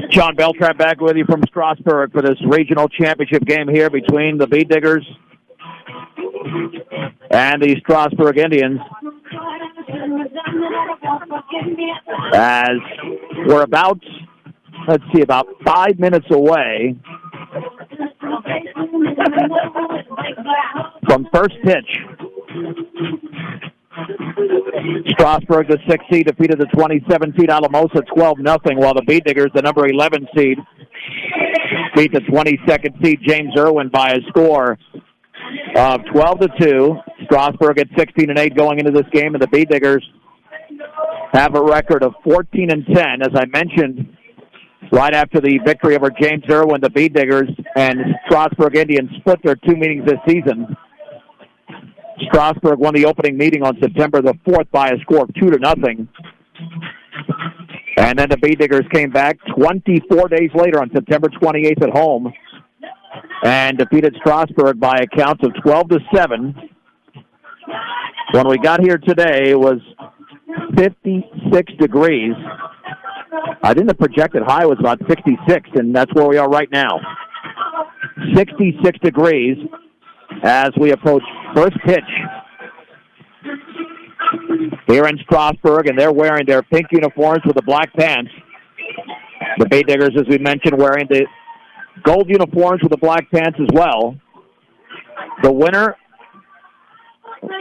John Beltran back with you from Strasburg for this regional championship game here between the Bee Diggers and the Strasburg Indians. As we're about 5 minutes away from first pitch. Strasburg, the 6th seed, defeated the 27 seed Alamosa 12-0, while the Bee Diggers, the number 11 seed, beat the 22nd seed James Irwin by a score of 12-2. Strasburg at 16-8 going into this game, and the Bee Diggers have a record of 14-10. As I mentioned, right after the victory over James Irwin, the Bee Diggers and Strasburg Indians split their 2 meetings this season. Strasburg won the opening meeting on September the 4th by a score of 2-0. And then the Bee Diggers came back 24 days later on September 28th at home and defeated Strasburg by a count of 12-7. When we got here today, it was 56 degrees. I think the projected high was about 66, and that's where we are right now. 66 degrees as we approach first pitch here in Strasburg, and they're wearing their pink uniforms with the black pants. The Bee Diggers, as we mentioned, wearing the gold uniforms with the black pants as well. The winner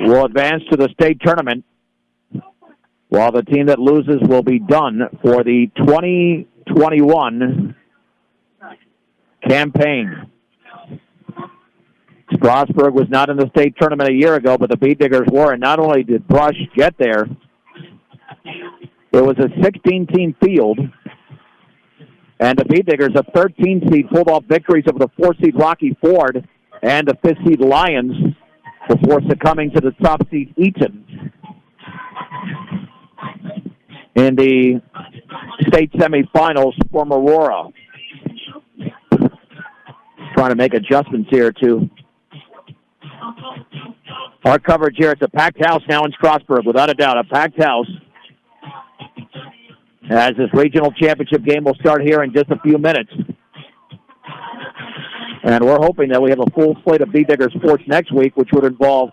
will advance to the state tournament, while the team that loses will be done for the 2021 campaign. Strasburg was not in the state tournament a year ago, but the Bee Diggers were, and not only did Brush get there, it was a 16-team field, and the Bee Diggers, a 13-seed, pulled off victories over the 4-seed Rocky Ford and the 5th-seed Lions before succumbing to the top-seed Eaton in the state semifinals from Aurora. Trying to make adjustments here to our coverage here. It's a packed house now in Strasburg, without a doubt, a packed house. As this regional championship game will start here in just a few minutes. And we're hoping that we have a full slate of Bee Digger sports next week, which would involve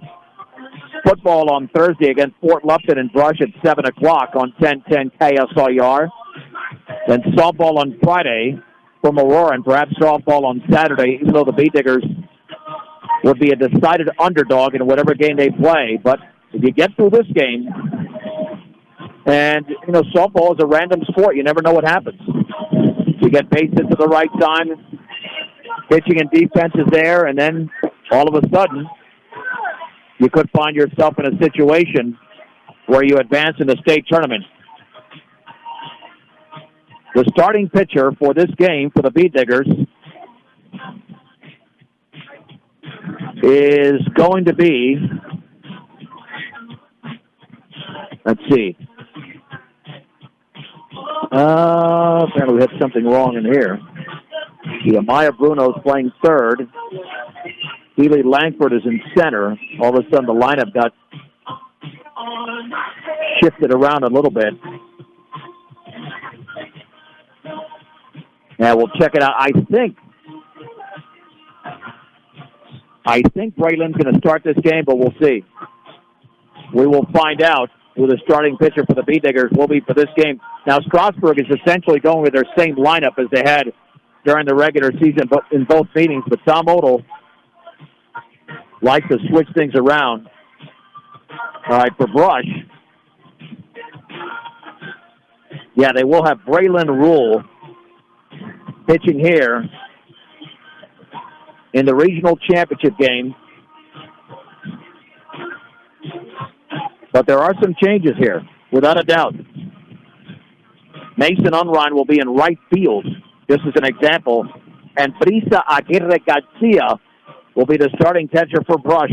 football on Thursday against Fort Lupton and Brush at 7 o'clock on 1010 KSIR. Then softball on Friday from Aurora, and perhaps softball on Saturday, even though the Bee Diggers would be a decided underdog in whatever game they play. But if you get through this game, and, you know, softball is a random sport. You never know what happens. You get base hits at the right time, pitching and defense is there, and then all of a sudden, you could find yourself in a situation where you advance in the state tournament. The starting pitcher for this game for the Bee Diggers is going to be, let's see. Apparently we had something wrong in here. Maya Bruno's playing third. Healy Langford is in center. All of a sudden the lineup got shifted around a little bit. Yeah, we'll check it out. I think Braylon's going to start this game, but we'll see. We will find out who the starting pitcher for the Bee Diggers will be for this game. Now, Strasburg is essentially going with their same lineup as they had during the regular season in both meetings, but Tom Odell likes to switch things around. All right, for Brush, yeah, they will have Braylon Rule pitching here in the regional championship game. But there are some changes here, without a doubt. Mason Unrein will be in right field, just as an example. And Frisa Aguirre Garcia will be the starting catcher for Brush.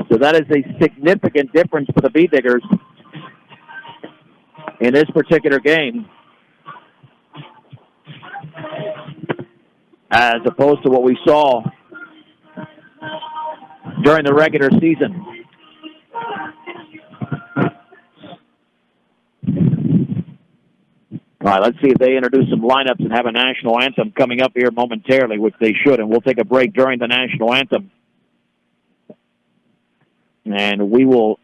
So that is a significant difference for the Bee Diggers in this particular game, as opposed to what we saw during the regular season. All right, let's see if they introduce some lineups and have a national anthem coming up here momentarily, which they should, and we'll take a break during the national anthem. And we will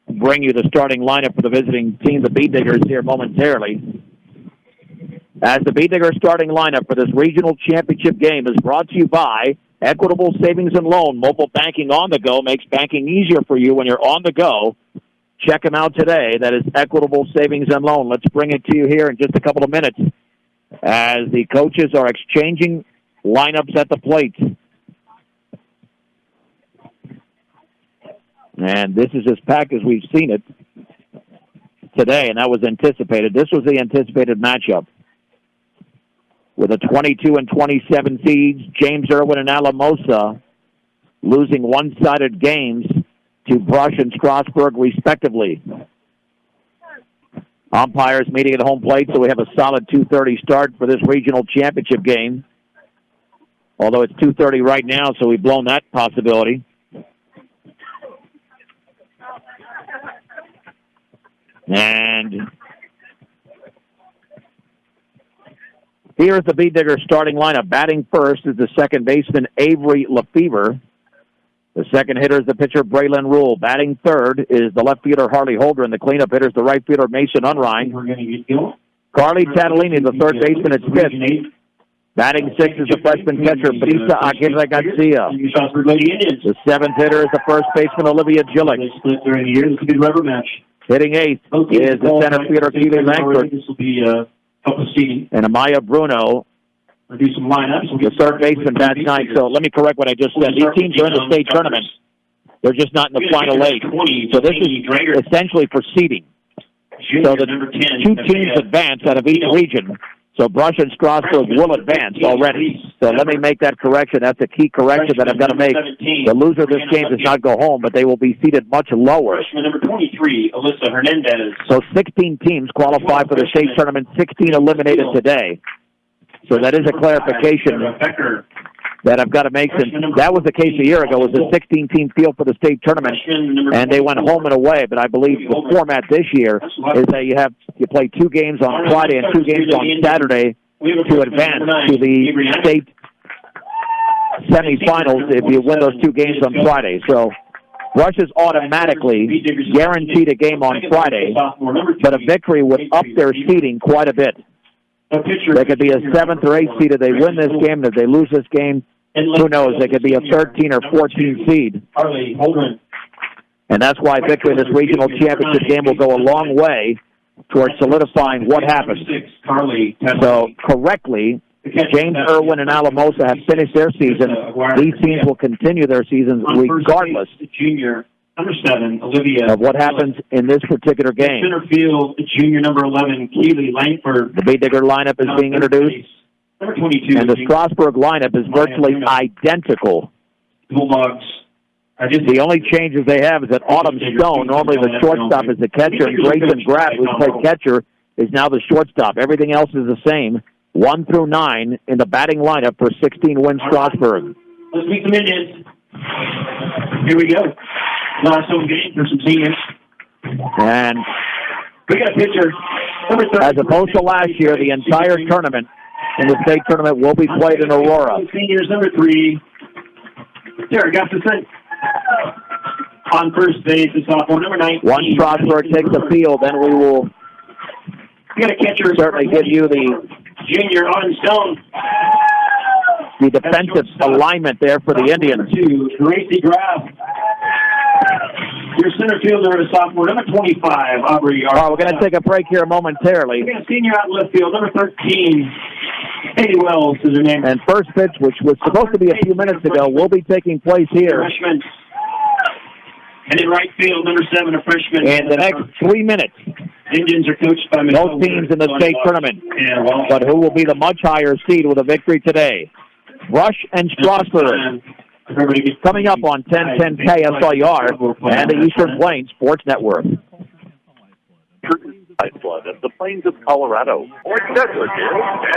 bring you the starting lineup for the visiting team, the Bee Diggers, here momentarily. As the Bee Diggers starting lineup for this regional championship game is brought to you by Equitable Savings and Loan. Mobile banking on the go makes banking easier for you when you're on the go. Check them out today. That is Equitable Savings and Loan. Let's bring it to you here in just a couple of minutes as the coaches are exchanging lineups at the plate. And this is as packed as we've seen it today, and that was anticipated. This was the anticipated matchup. With a 22 and 27 seeds, James Irwin and Alamosa losing one-sided games to Brush and Strasburg, respectively. Umpires meeting at home plate, so we have a solid 2:30 start for this regional championship game. Although it's 2:30 right now, so we've blown that possibility. And here's the Bee Diggers starting lineup. Batting first is the second baseman, Avery Lefevre. The second hitter is the pitcher, Braylon Rule. Batting third is the left fielder, Harley Holder, and the cleanup hitter is the right fielder, Mason Unrein. Carly Tatalini, the third baseman, at fifth. Batting sixth is the freshman catcher, Brisa Aguirre Garcia. The seventh hitter is the first baseman, Olivia Gillick. Hitting eighth is the center fielder, Keely Langford. This will be and Amaya Bruno, do some lineups. the third baseman, bats ninth. So let me correct what I just said. These teams are in the state tournament. They're just not in the final eight. So this is essentially for seeding. So the two teams advance out of each region. So Brush and Strasburg will advance already. So let me make that correction. That's a key correction that I've got to make. The loser of this game does not go home, but they will be seated much lower. Freshman number 23, Alyssa Hernandez. So 16 teams qualify for the state tournament, 16 eliminated today. So that is a clarification that I've got to make, since that was the case a year ago. It was a 16-team field for the state tournament, and they went home and away. But I believe the format this year is that you play 2 games on Friday and 2 games on Saturday to advance to the state semifinals if you win those 2 games on Friday. So Rush is automatically guaranteed a game on Friday, but a victory would up their seeding quite a bit. They could be a 7th or 8th seed if they win this game, and if they lose this game, who knows? They could be a 13 or 14 seed. And that's why victory in this regional championship game will go a long way towards solidifying what happens. So, correctly, James Irwin and Alamosa have finished their season. These teams will continue their seasons regardless number 7, Olivia. of what happens in this particular game. Center field, junior number 11, Keely Langford. The Bee Digger lineup is being introduced. Number 22. And the Strasburg lineup is virtually identical. Bulldogs. The only changes they have is that Autumn Stone, normally the shortstop, is the catcher, and Grayson Graff, who's played catcher, is now the shortstop. Everything else is the same, 1 through 9 in the batting lineup for 16-win Strasburg. Let's meet some Indians. Here we go. Last home game for some seniors. And we got a pitcher. As opposed to last year, the entire tournament in the state tournament will be played in Aurora. Seniors, number 3. Derek Gustafson. On first base, the sophomore, number 19. Once Strasburg takes the field, then we will got a catcher. Certainly give you the junior Autumn Stone. The defensive alignment there for the Indians. 2, Gracie Graff. Your center fielder is sophomore, number 25, Aubrey. All right, we're going to take a break here momentarily. We got a senior out in left field, number 13, Eddie Wells is her name. And first pitch, which was supposed to be a few minutes ago, will be taking place here. Freshman. And in right field, number 7, a freshman. In the next 3 minutes. Indians are coached by both teams in the state tournament. Yeah, well, but who will be the much higher seed with a victory today? Rush and Strasburg. Coming up on 1010 KSLR and the Eastern Plains Sports Network. Lifeblood of the Plains of Colorado. Sports Network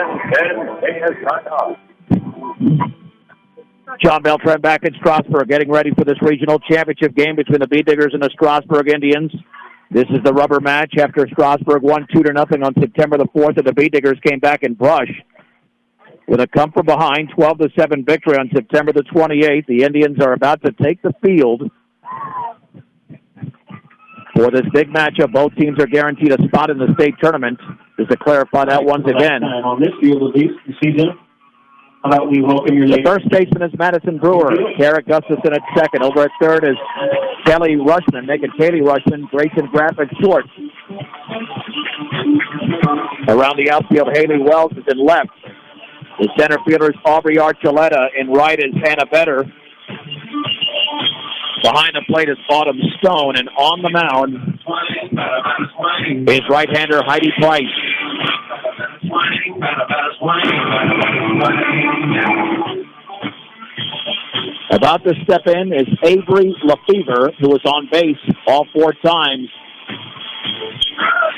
and KSLR. John Beltran back in Strasburg, getting ready for this regional championship game between the Bee Diggers and the Strasburg Indians. This is the rubber match after Strasburg won 2-0 on September the 4th, and the B-Diggers came back and brushed. With a come from behind 12-7 victory on September the 28th, the Indians are about to take the field for this big matchup. Both teams are guaranteed a spot in the state tournament. Just to clarify that once again. On this field of the season, how about we welcome your The first baseman is Maddie Brewer. Carrick Gustafson at second. Over at third is Kelly Rushman, making Kaylee Rushman, Grayson Graff at short. Around the outfield, Haley Wells is in left. The center fielders, Aubrey Archuleta. In right is Hannah Vetter. Behind the plate is Autumn Stone, and on the mound is right-hander Heidi Price. About to step in is Avery Lefevre, who was on base all 4 times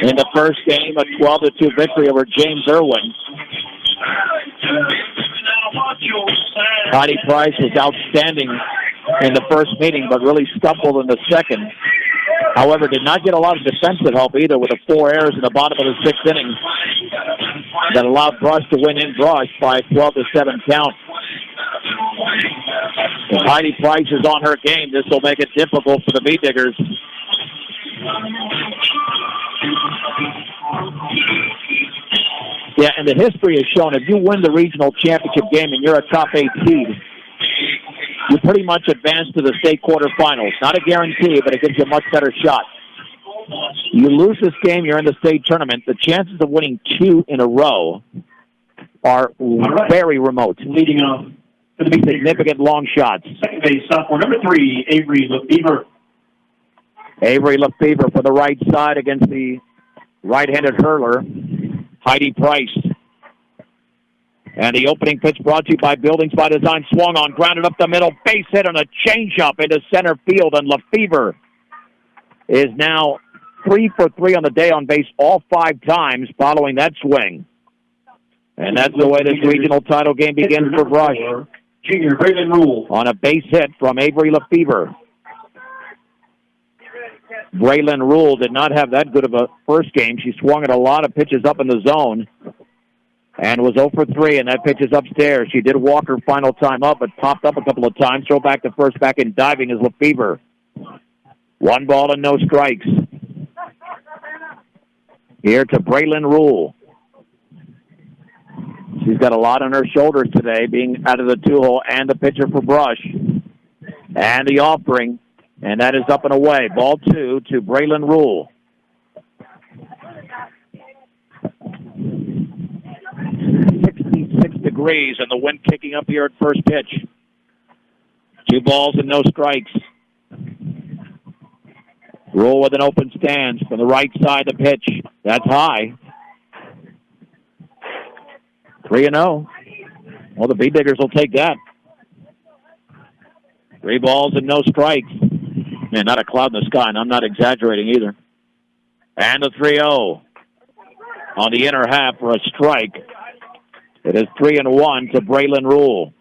in the first game, a 12-2 victory over James Irwin. Heidi Price was outstanding in the first meeting, but really stumbled in the second. However, did not get a lot of defensive help either, with the 4 errors in the bottom of the 6th inning that allowed Brush to win in Brush by a 12-7 count. If Heidi Price is on her game, this will make it difficult for the B-Diggers. Yeah, and the history has shown if you win the regional championship game and you're a top 8 seed, you pretty much advance to the state quarterfinals. Not a guarantee, but it gives you a much better shot. You lose this game, you're in the state tournament. The chances of winning 2 in a row are very remote. Leading off for the significant long shots. Second base, sophomore number 3, Avery Lefevre. Avery Lefevre for the right side against the right-handed hurler, Heidi Price. And the opening pitch brought to you by Buildings by Design. Swung on, grounded up the middle, base hit on a changeup into center field, and Lefevre is now 3 for 3 on the day on base all 5 times following that swing. And that's the way this regional title game begins for Brush. Junior Braylon Rule on a base hit from Avery Lefevre. Braylon Rule did not have that good of a first game. She swung at a lot of pitches up in the zone and was 0 for 3, and that pitch is upstairs. She did walk her final time up, but popped up a couple of times. Throw back to first, back in diving is Lefevre. 1 ball and no strikes. Here to Braylon Rule. She's got a lot on her shoulders today, being out of the 2-hole and the pitcher for Brush. And the offering, and that is up and away. Ball 2 to Braylon Rule. 66 degrees, and the wind kicking up here at first pitch. 2 balls and no strikes. Rule with an open stance from the right side of the pitch. That's high. 3-0. Well, the B-Diggers will take that. 3 balls and no strikes. Man, not a cloud in the sky, and I'm not exaggerating either. And the 3-0 on the inner half for a strike. It is 3-1 to Braylon Rule.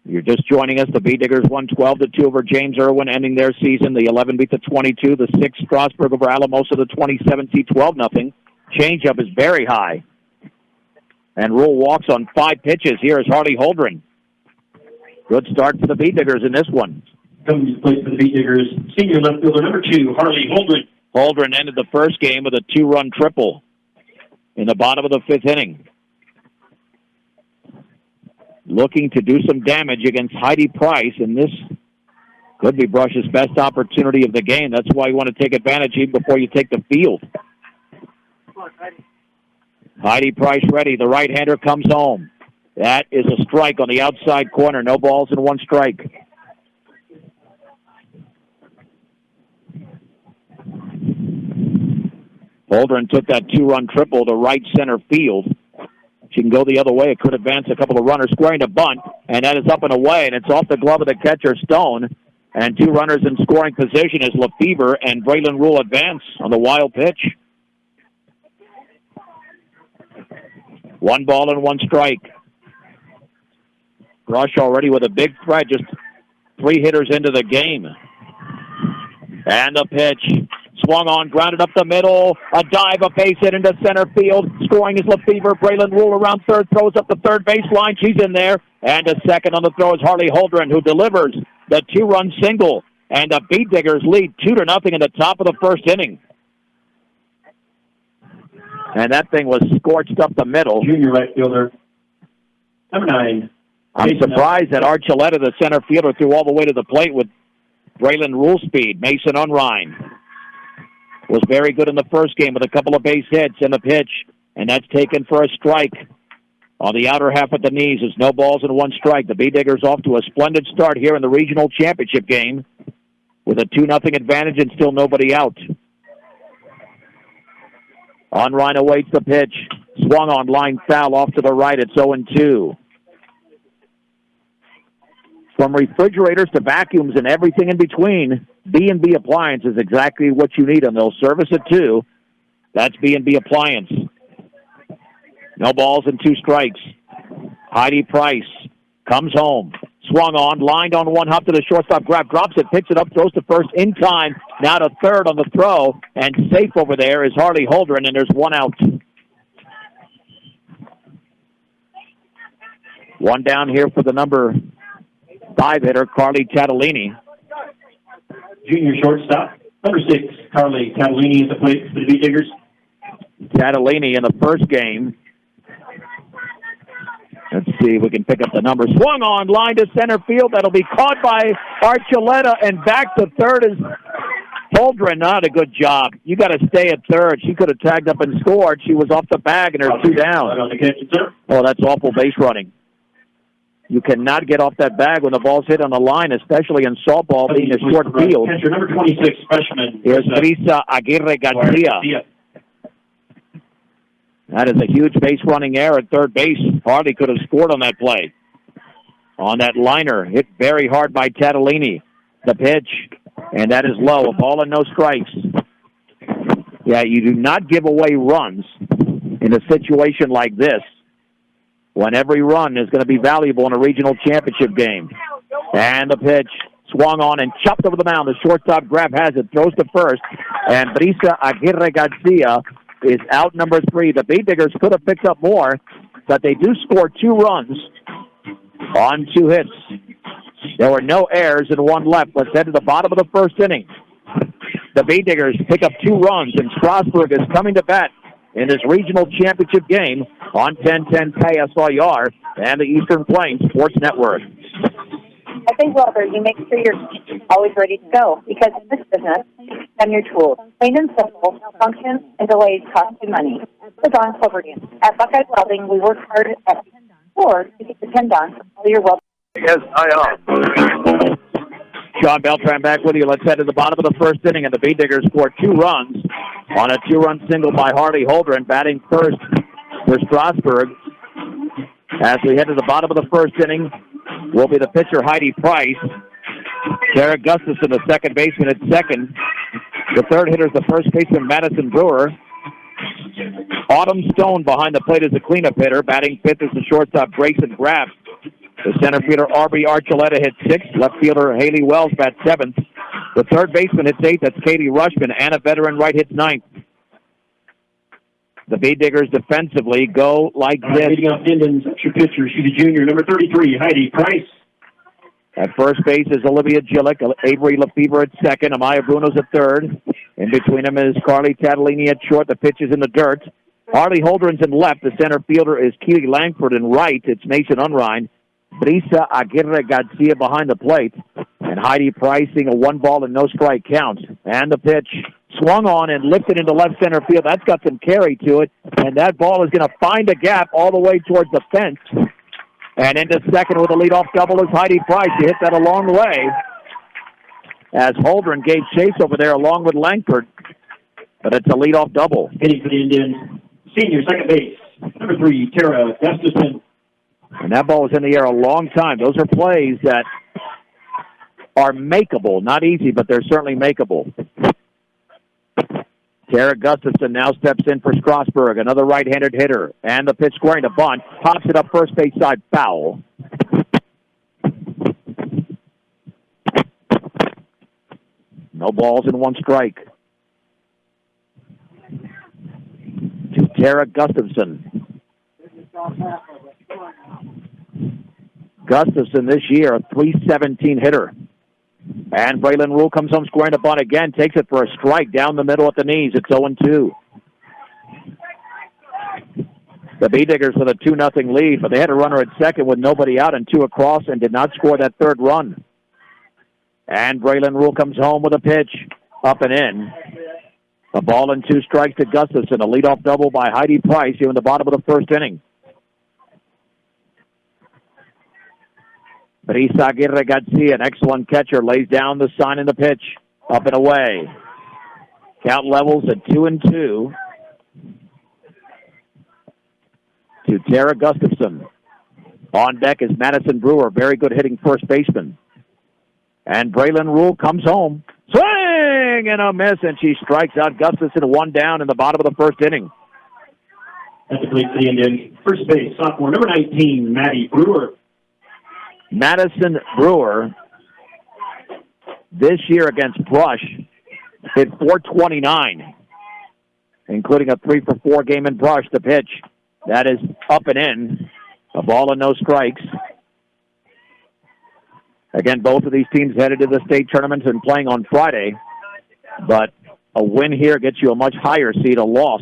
You're just joining us. The B-Diggers won 12-2 over James Irwin, ending their season. The 11 beat the 22. The 6 Strasburg over Alamosa, the 27 12-0. Changeup is very high. And Rule walks on 5 pitches. Here is Harley Holdren. Good start for the B-Diggers in this one. Coming to play for the B-Diggers, senior left fielder number 2, Harley Holdren. Holdren ended the first game with a 2-run triple in the bottom of the 5th inning. Looking to do some damage against Heidi Price, and this could be Brush's best opportunity of the game. That's why you want to take advantage even before you take the field. Heidi Price ready. The right-hander comes home. That is a strike on the outside corner. No balls and 1 strike. Holdren took that 2-run triple to right center field. She can go the other way. It could advance a couple of runners, squaring to bunt, and that is up and away, and it's off the glove of the catcher, Stone. And 2 runners in scoring position as Lefevre and Braylon Rule advance on the wild pitch. 1 ball and 1 strike. Brush already with a big threat, just 3 hitters into the game. And the pitch. Swung on, grounded up the middle. A dive, a base hit into center field. Scoring is Lefevre. Braylon Rule around third, throws up the third baseline. She's in there. And a second on the throw is Harley Holdren, who delivers the two-run single. And the Beat Diggers lead 2-0 in the top of the first inning. And that thing was scorched up the middle. Junior right fielder, number 9. I'm surprised that Archuleta, the center fielder, threw all the way to the plate with Braylon Rule speed. Mason Unrein was very good in the first game with a couple of base hits and a pitch, and that's taken for a strike on the outer half of the knees. It's no balls and one strike. The Bee Diggers off to a splendid start here in the regional championship game with a 2-0 advantage and still nobody out. Unrein awaits the pitch. Swung on, line foul off to the right. It's 0-2. From refrigerators to vacuums and everything in between, B&B Appliance is exactly what you need, and they'll service it too. That's B&B Appliance. No balls and 2 strikes. Heidi Price comes home. Swung on, lined on one hop to the shortstop, grab, drops it, picks it up, throws to first in time. Now to third on the throw, and safe over there is Harley Holdren, and there's one out. One down here for the number 5 hitter, Carly Catalini. Junior shortstop, number 6, Carly Catalini at the plate for the Beat Diggers. Catalini in the first game. Let's see if we can pick up the numbers. Swung on, line to center field. That'll be caught by Archuleta, and back to third is Holdren. Not a good job. You got to stay at third. She could have tagged up and scored. She was off the bag, and there's 2 down. Oh, that's awful base running. You cannot get off that bag when the ball's hit on the line, especially in softball being a short field. Catcher number 26, freshman. Here's Teresa Aguirre Garcia. That is a huge base running error at third base. Harley could have scored on that play. On that liner, hit very hard by Catalini. The pitch, and that is low. A ball and no strikes. Yeah, you do not give away runs in a situation like this when every run is going to be valuable in a regional championship game. And the pitch swung on and chopped over the mound. The shortstop grab has it, throws to first, and Brisa Aguirre Garcia is out number 3. The Beat Diggers could have picked up more, but they do score 2 runs on 2 hits. There were no errors and 1 left. Let's head to the bottom of the first inning. The Beat Diggers pick up 2 runs, and Strasburg is coming to bat in this regional championship game on 1010 KSLR and the Eastern Plains Sports Network. I think, Walter, you make sure you're always ready to go, because in this business, send your tools. Plain and simple, functions and delays cost you money. So Don Cloverton. At Buckeye Welding, we work hard at stores to get the 10 done for all your welding. Yes, I am. Sean Beltran back with you. Let's head to the bottom of the first inning, and the Bee Diggers scored 2 runs on a 2-run single by Harley Holdren, batting first for Strasburg. As we head to the bottom of the first inning, will be the pitcher Heidi Price. Sarah Gustafson, the second baseman, at second. The third hitter is the first baseman, Madison Brewer. Autumn Stone behind the plate is the cleanup hitter. Batting fifth is the shortstop, Grayson Graff. The center fielder, R.B. Archuleta, hits 6th. Left fielder, Haley Wells, bats 7th. The third baseman hits 8th. That's Katie Rushman. And a veteran right hits 9th. The Bee Diggers defensively go like this. Leading off Indians, your pitcher, she's a junior, number 33, Heidi Price. At first base is Olivia Gillick, Avery Lefevre at second, Amaya Bruno's at third. In between them is Carly Catalini at short. The pitch is in the dirt. Harley Holdren's in left. The center fielder is Keely Langford in right. It's Mason Unrein. Brisa Aguirre Garcia behind the plate. And Heidi Price seeing a 1-ball and no strike count. And the pitch swung on and lifted into left center field. That's got some carry to it. And that ball is going to find a gap all the way towards the fence. And into second with a leadoff double is Heidi Price. She hit that a long way as Holdren gave chase over there along with Langford. But it's a leadoff double. Hitting for the Indians, senior second base, number 3, Tara Gustafson. And that ball was in the air a long time. Those are plays that are makeable. Not easy, but they're certainly makeable. Tara Gustafson now steps in for Strasburg, another right-handed hitter. And the pitch squaring to bunt. Pops it up first base side, foul. No No balls and one strike. To Tara Gustafson. Gustafson this year, a .317 hitter. And Braylon Rule comes home squaring to bunt again, takes it for a strike down the middle at the knees. It's 0-2. The B-Diggers with a 2-0 lead, but they had a runner at second with nobody out and two across and did not score that third run. And Braylon Rule comes home with a pitch, up and in. A ball and two strikes to Gustafson, a leadoff double by Heidi Price here in the bottom of the first inning. Brisa Aguirre Garcia, an excellent catcher, lays down the sign in the pitch, up and away. Count levels at 2-2 to Tara Gustafson. On deck is Madison Brewer, very good hitting first baseman. And Braylon Rule comes home. Swing and a miss, and she strikes out Gustafson, one down in the bottom of the first inning. That's a great play, Indian. First base, sophomore, number 19, Maddie Brewer. Madison Brewer, this year against Brush, hit .429, including a 3-for-4 game in Brush. The pitch, that is up and in. A ball and no strikes. Again, both of these teams headed to the state tournaments and playing on Friday. But a win here gets you a much higher seed. A loss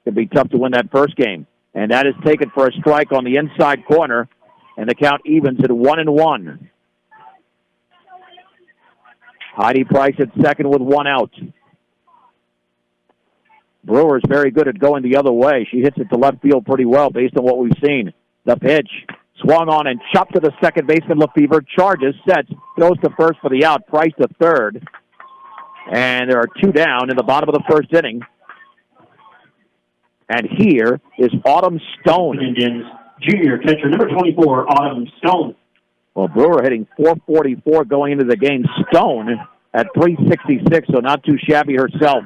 could be tough to win that first game. And that is taken for a strike on the inside corner. And the count evens at 1-1. Heidi Price at second with one out. Brewer's very good at going the other way. She hits it to left field pretty well based on what we've seen. The pitch, swung on and chopped to the second baseman. Lefevre charges, sets, throws to first for the out. Price to third. And there are two down in the bottom of the first inning. And here is Autumn Stone. Indians junior catcher, number 24, Autumn Stone. Well, Brewer hitting .444 going into the game. Stone at .366, so not too shabby herself.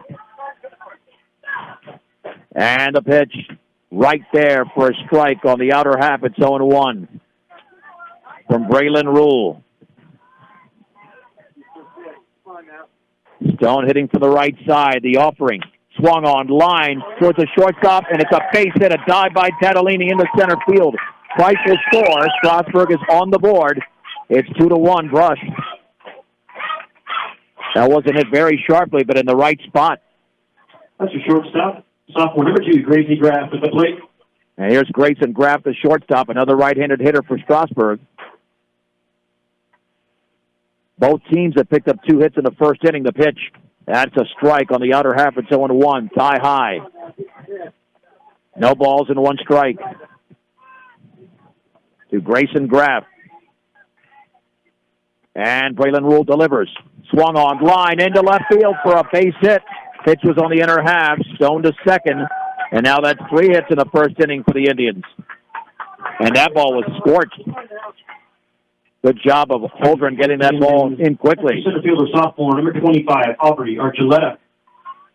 And the pitch right there for a strike on the outer half. It's 0-1 from Braylon Rule. Stone hitting from the right side. The offering. Swung on line towards the shortstop, and it's a base hit, a dive by Tatalini into center field. Price will score. Strasburg is on the board. It's 2-1, Brush. That wasn't hit very sharply, but in the right spot. That's your shortstop. Sophomore, number 2, Gracie Graff at the plate. And here's Grayson Graff, the shortstop, another right-handed hitter for Strasburg. Both teams have picked up 2 hits in the first inning. The pitch, that's a strike on the outer half. It's 0-1, tie high. No balls and one strike to Grayson Graff. And Braylon Rule delivers. Swung on line into left field for a base hit. Pitch was on the inner half. Stone to second. And now that's 3 hits in the first inning for the Indians. And that ball was scorched. Good job of Holdren getting that ball in quickly. Center fielder, sophomore, number 25, Aubrey Archuleta.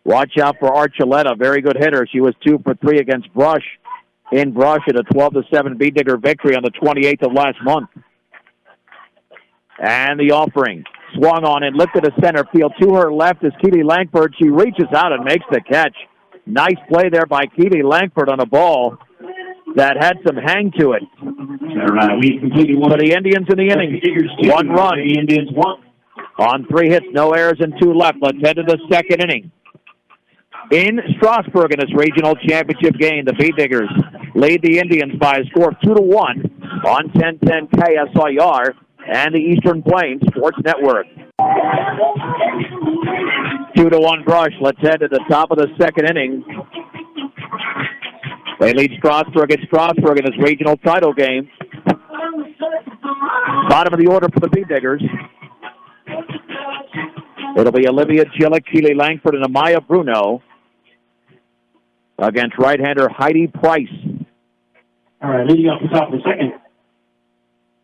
Watch out for Archuleta, very good hitter. She was 2 for 3 against Brush. In Brush in a 12-7 B-Digger victory on the 28th of last month. And the offering. Swung on and lifted to center field. To her left is Keely Langford. She reaches out and makes the catch. Nice play there by Keely Langford on a ball that had some hang to it. We completely won. For the Indians in the inning. 1 run. The Indians won. On 3 hits, no errors, and 2 left. Let's head to the second inning. In Strasburg in this regional championship game, the B-Diggers lead the Indians by a score of 2-1 on 1010 KSIR and the Eastern Plains Sports Network. 2-1 Brush. Let's head to the top of the second inning. They lead Strasburg at Strasburg in this regional title game. Bottom of the order for the B-Diggers. It'll be Olivia Gillick, Keely Langford, and Amaya Bruno against right-hander Heidi Price. All right, leading off the top of the second.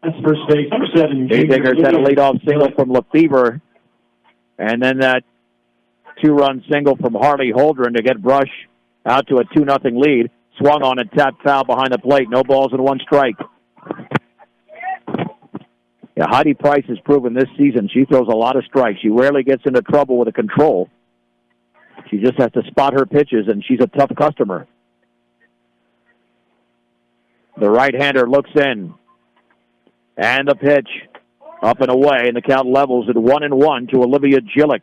That's first base, number 7. B-Diggers had a leadoff single from Lefevre, and then that 2-run single from Harley Holdren to get Brush out to a 2-0 lead. Swung on and tapped foul behind the plate. No balls and 1 strike. Yeah, Heidi Price has proven this season she throws a lot of strikes. She rarely gets into trouble with a control. She just has to spot her pitches, and she's a tough customer. The right-hander looks in. And the pitch up and away, and the count levels at 1-1 to Olivia Gillick.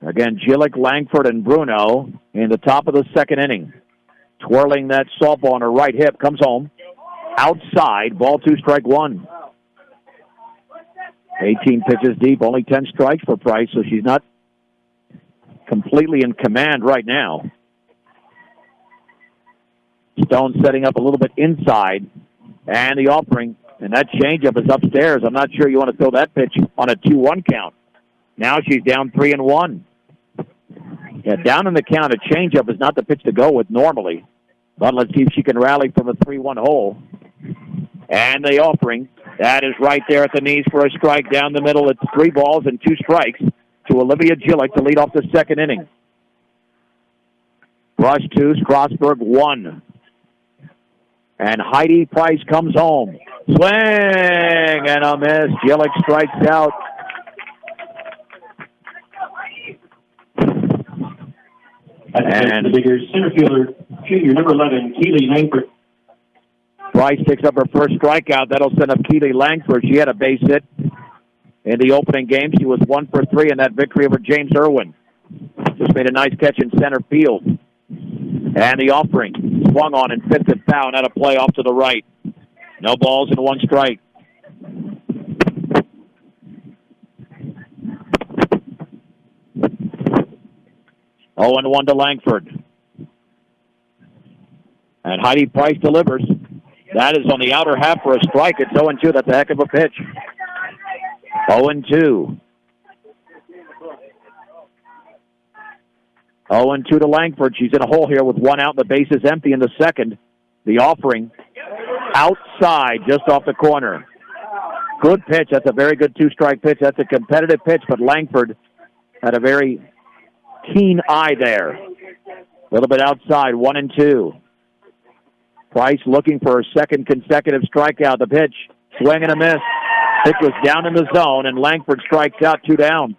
Again, Gillick, Langford, and Bruno in the top of the second inning. Twirling that softball on her right hip, comes home. Outside, ball 2, strike 1. 18 pitches deep, only 10 strikes for Price, so she's not completely in command right now. Stone setting up a little bit inside, and the offering, and that changeup is upstairs. I'm not sure you want to throw that pitch on a 2-1 count. Now she's down 3-1. Yeah, down in the count, a changeup is not the pitch to go with normally. But let's see if she can rally from a 3-1 hole. And the offering, that is right there at the knees for a strike down the middle. It's 3 balls and 2 strikes to Olivia Gillick to lead off the second inning. Brush 2, Strasburg 1. And Heidi Price comes home. Swing and a miss. Gillick strikes out. And the bigger center fielder, junior number 11, Keely Langford. Price picks up her first strikeout. That'll send up Keely Langford. She had a base hit in the opening game. She was 1 for 3 in that victory over James Irwin. Just made a nice catch in center field. And the offering swung on and fifth and foul out of play off to the right. No balls and 1 strike. Oh, and 1 to Langford. And Heidi Price delivers. That is on the outer half for a strike. It's 0-2. That's a heck of a pitch. 0-2. 0-2 to Langford. She's in a hole here with 1 out and the base is empty in the second. The offering outside just off the corner. Good pitch. That's a very good 2-strike pitch. That's a competitive pitch, but Langford had a very keen eye there. A little bit outside, 1-2. Price looking for her second consecutive strikeout. The pitch, swing and a miss. Pitch was down in the zone, and Langford strikes out, 2 down.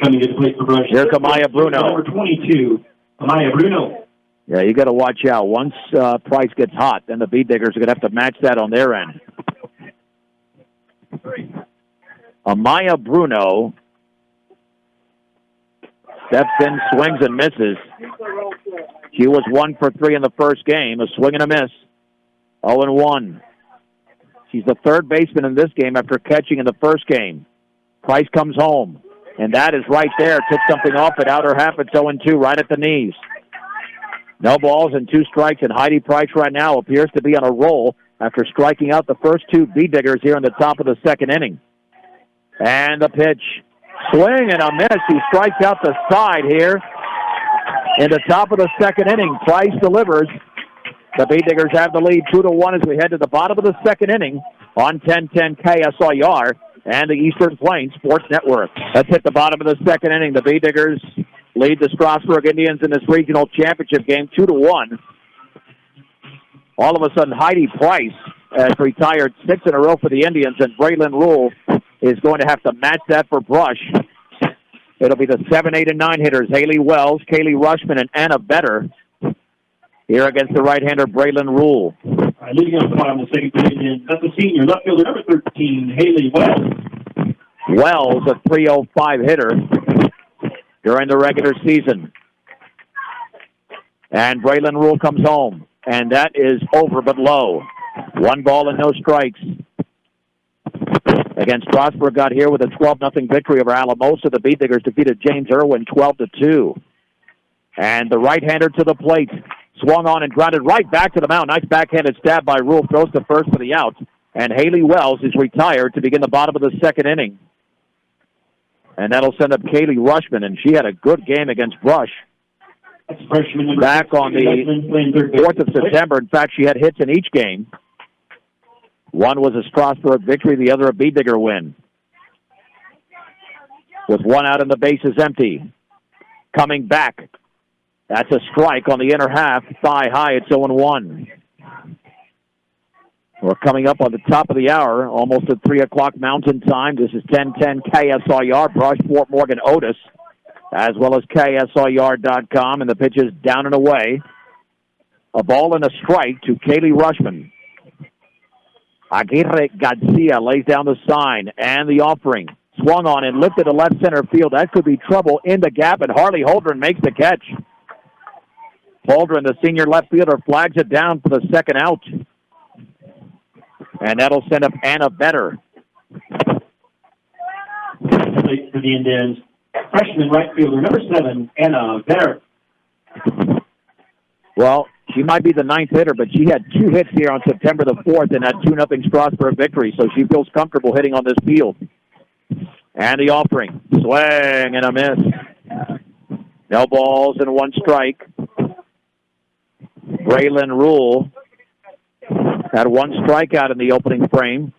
Coming to the plate for Brush. Here's Amaya Bruno. Number 22, Amaya Bruno. Yeah, you got to watch out. Once Price gets hot, then the Beat Diggers are going to have to match that on their end. Amaya Bruno steps in, swings and misses. She was 1 for 3 in the first game. A swing and a miss. 0-1. She's the third baseman in this game after catching in the first game. Price comes home. And that is right there. Took something off at outer half. It's 0-2 right at the knees. No balls and 2 strikes. And Heidi Price right now appears to be on a roll after striking out the first 2 Beat Diggers here in the top of the second inning. And the pitch. Swing and a miss. He strikes out the side here in the top of the second inning. Price delivers. The Beat Diggers have the lead 2-1 as we head to the bottom of the second inning on 1010 KSIR and the Eastern Plains Sports Network. Let's hit the bottom of the second inning. The Beat Diggers lead the Strasburg Indians in this regional championship game 2-1. All of a sudden, Heidi Price has retired 6 in a row for the Indians, and Braylon Rule is going to have to match that for Brush. It'll be the 7, 8, and 9 hitters, Haley Wells, Kaylee Rushman, and Anna Better, here against the right-hander Braylon Rule. Leading up the bottom of the second position, that's the senior left fielder, number 13, Haley Wells. Wells, a .305 hitter during the regular season. And Braylon Rule comes home, and that is over but low. 1 ball and no strikes. Again, Strasburg got here with a 12-0 victory over Alamosa. The Beat Diggers defeated James Irwin 12-2. And the right-hander to the plate. Swung on and grounded right back to the mound. Nice backhanded stab by Rule. Throws to first for the out. And Haley Wells is retired to begin the bottom of the second inning. And that'll send up Kaylee Rushman, and she had a good game against Brush. Back on the 4th of September. In fact, she had hits in each game. One was a Strasburg victory, the other a Beat Digger win. With 1 out and the bases empty. Coming back That's a strike on the inner half, thigh high. It's 0-1. We're coming up on the top of the hour, almost at 3 o'clock Mountain Time. This is 1010 KSIR, Brush, Fort Morgan, Otis, as well as KSIR.com. And the pitch is down and away. A ball and a strike to Kaylee Rushman. Aguirre Garcia lays down the sign and the offering. Swung on and lifted to left center field. That could be trouble in the gap, and Harley Holdren makes the catch. Holdren, the senior left fielder, flags it down for the second out. And that'll send up Anna Vetter. For the Indians, freshman right fielder, number 7, Anna Vetter. Well, she might be the 9th hitter, but she had 2 hits here on September the 4th in that 2-0 Strasburg victory, so she feels comfortable hitting on this field. And the offering. Swing and a miss. No balls and 1 strike. Braylon Rule had 1 strikeout in the opening frame.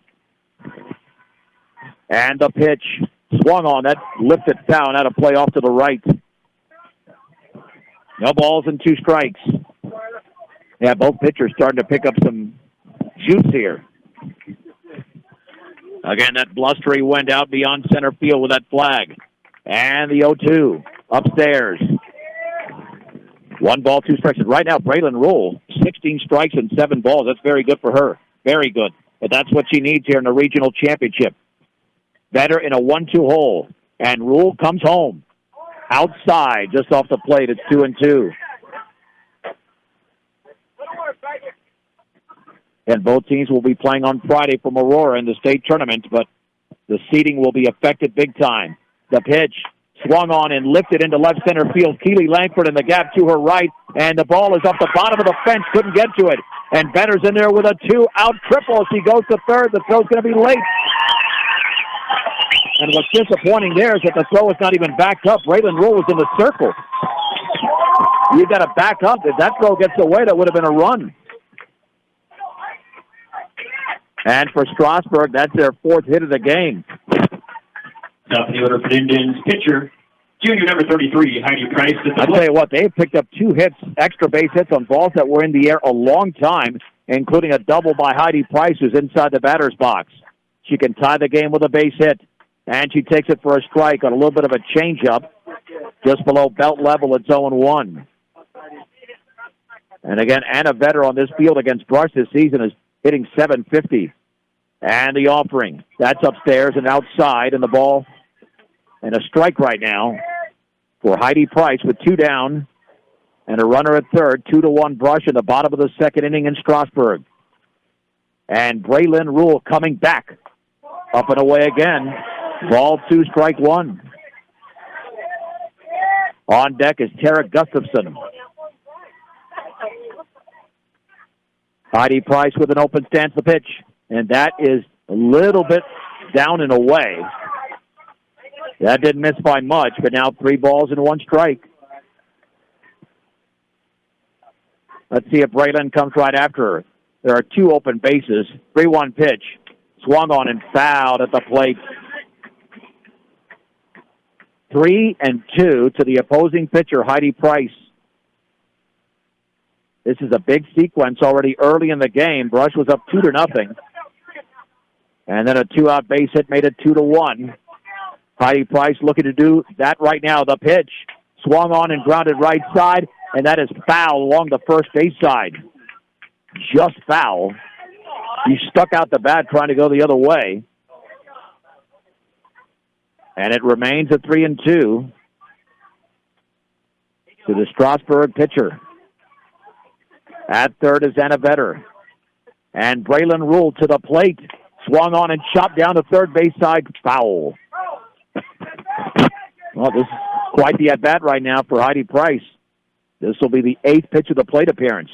And the pitch swung on. That lifted foul, out of play off to the right. No balls and 2 strikes. Yeah, both pitchers starting to pick up some juice here. Again, that blustery wind out beyond center field with that flag. And the 0-2 upstairs. 1 ball, 2 strikes. Right now, Braylon Rule, 16 strikes and 7 balls. That's very good for her. Very good. But that's what she needs here in the regional championship. Better in a 1-2 hole. And Rule comes home. Outside, just off the plate. It's 2-2. And both teams will be playing on Friday from Aurora in the state tournament, but the seeding will be affected big time. The pitch swung on and lifted into left center field. Keely Langford in the gap to her right, and the ball is up the bottom of the fence, couldn't get to it. And Benner's in there with a 2-out triple as he goes to third. The throw's going to be late. And what's disappointing there is that the throw is not even backed up. Braylon Rule was in the circle. You got to back up. If that throw gets away, that would have been a run. And for Strasburg, that's their 4th hit of the game. Top of the order for the Indians pitcher, junior number 33, Heidi Price. I'll tell you what, they've picked up 2 hits, extra base hits on balls that were in the air a long time, including a double by Heidi Price, who's inside the batter's box. She can tie the game with a base hit, and she takes it for a strike on a little bit of a changeup, just below belt level. It's 0-1. And again, Anna Vetter on this field against Brush this season is hitting .750. And the offering. That's upstairs and outside, and the ball and a strike right now for Heidi Price with 2 down and a runner at third. 2-1 Brush in the bottom of the 2nd inning in Strasburg. And Braylon Rule coming back. Up and away again. Ball 2, strike 1. On deck is Tara Gustafson. Heidi Price with an open stance, the pitch. And that is a little bit down and away. That didn't miss by much, but now 3 balls and 1 strike. Let's see if Braylon comes right after her. There are 2 open bases. 3-1 pitch. Swung on and fouled at the plate. 3-2 to the opposing pitcher, Heidi Price. This is a big sequence already early in the game. Brush was up 2-0. And then a 2-out base hit made it 2-1. Heidi Price looking to do that right now. The pitch swung on and grounded right side, and that is foul along the first base side. Just foul. He stuck out the bat trying to go the other way. And it remains a 3-2 to the Strasburg pitcher. At third is Anna Vetter. And Braylon Rule to the plate. Swung on and chopped down the third base side. Foul. Well, this is quite the at-bat right now for Heidi Price. This will be the 8th pitch of the plate appearance.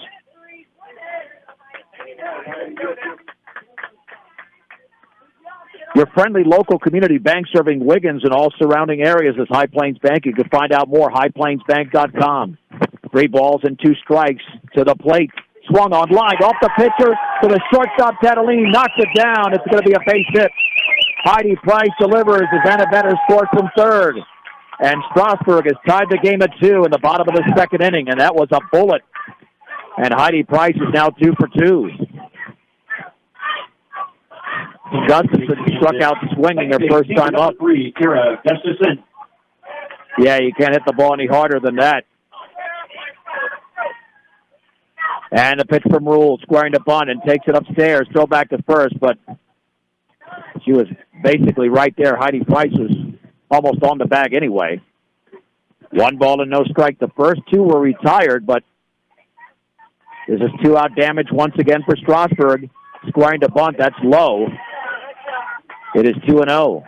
Your friendly local community bank serving Wiggins and all surrounding areas is High Plains Bank. You can find out more, highplainsbank.com. 3 balls and 2 strikes to the plate. Swung on, lined off the pitcher to the shortstop. Tatalini knocks it down. It's going to be a base hit. Heidi Price delivers as Anna Vetter scores from third. And Strasburg has tied the game at 2 in the bottom of the second inning, and that was a bullet. And Heidi Price is now 2 for 2. Gustafson struck out swinging her first time up. Yeah, you can't hit the ball any harder than that. And the pitch from Rule, squaring to bunt and takes it upstairs. Throw back to first, but she was basically right there. Heidi Price was almost on the bag anyway. 1 ball and no strike. The first 2 were retired, but this is 2-out damage once again for Strasburg. Squaring to bunt, that's low. It is 2-0.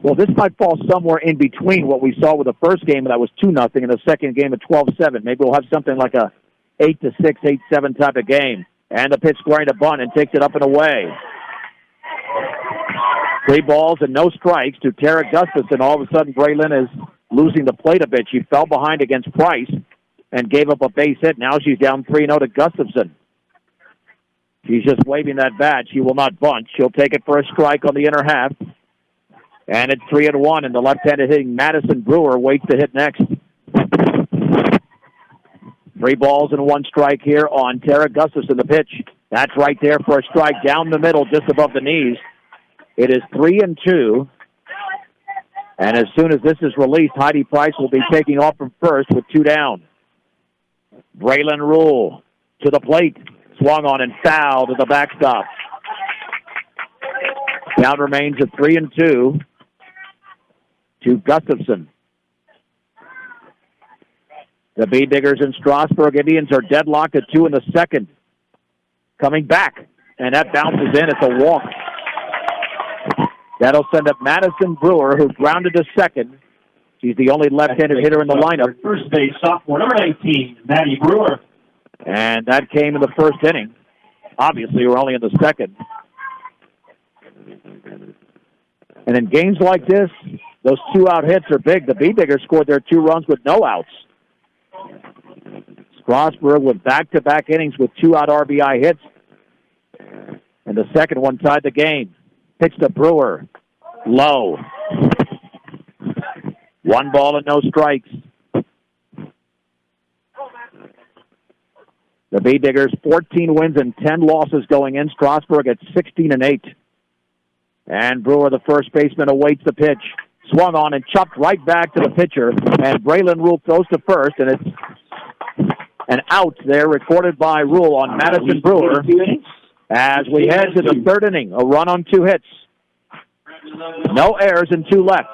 Well, this might fall somewhere in between what we saw with the first game that was 2-0 and the second game at 12-7. Maybe we'll have something like a 8-6, 8-7 type of game. And the pitch squaring to bunt and takes it up and away. 3 balls and no strikes to Tara Gustafson. All of a sudden, Braylon is losing the plate a bit. She fell behind against Price and gave up a base hit. Now she's down 3-0 to Gustafson. She's just waving that bat. She will not bunt. She'll take it for a strike on the inner half. And it's 3-1, and the left-handed hitting Madison Brewer waits to hit next. 3 balls and 1 strike here on Tara Gustafson. The pitch, that's right there for a strike down the middle, just above the knees. It is 3-2. And as soon as this is released, Heidi Price will be taking off from first with 2 down. Braylon Rule to the plate. Swung on and fouled to the backstop. Count remains at 3-2 to Gustafson. The Bee Diggers and Strasburg Indians are deadlocked at 2 in the second. Coming back, and that bounces in. It's a walk. That'll send up Madison Brewer, who grounded to second. She's the only left-handed hitter in the lineup. First base, sophomore, number 19, Maddie Brewer. And that came in the first inning. Obviously, we're only in the second. And in games like this, those 2-out hits are big. The Bee Diggers scored their 2 runs with no outs. Strasburg with back-to-back innings with 2-out RBI hits. And the second one tied the game. Pitch to Brewer. Low. 1 ball and no strikes. The Bee Diggers, 14 wins and 10 losses going in. Strasburg at 16-8. And Brewer, the first baseman, awaits the pitch. Swung on and chopped right back to the pitcher. And Braylon Rule throws to first, and it's an out there recorded by Rule on Madison Brewer. As we head to the third inning, a run on 2 hits. No errors and 2 left.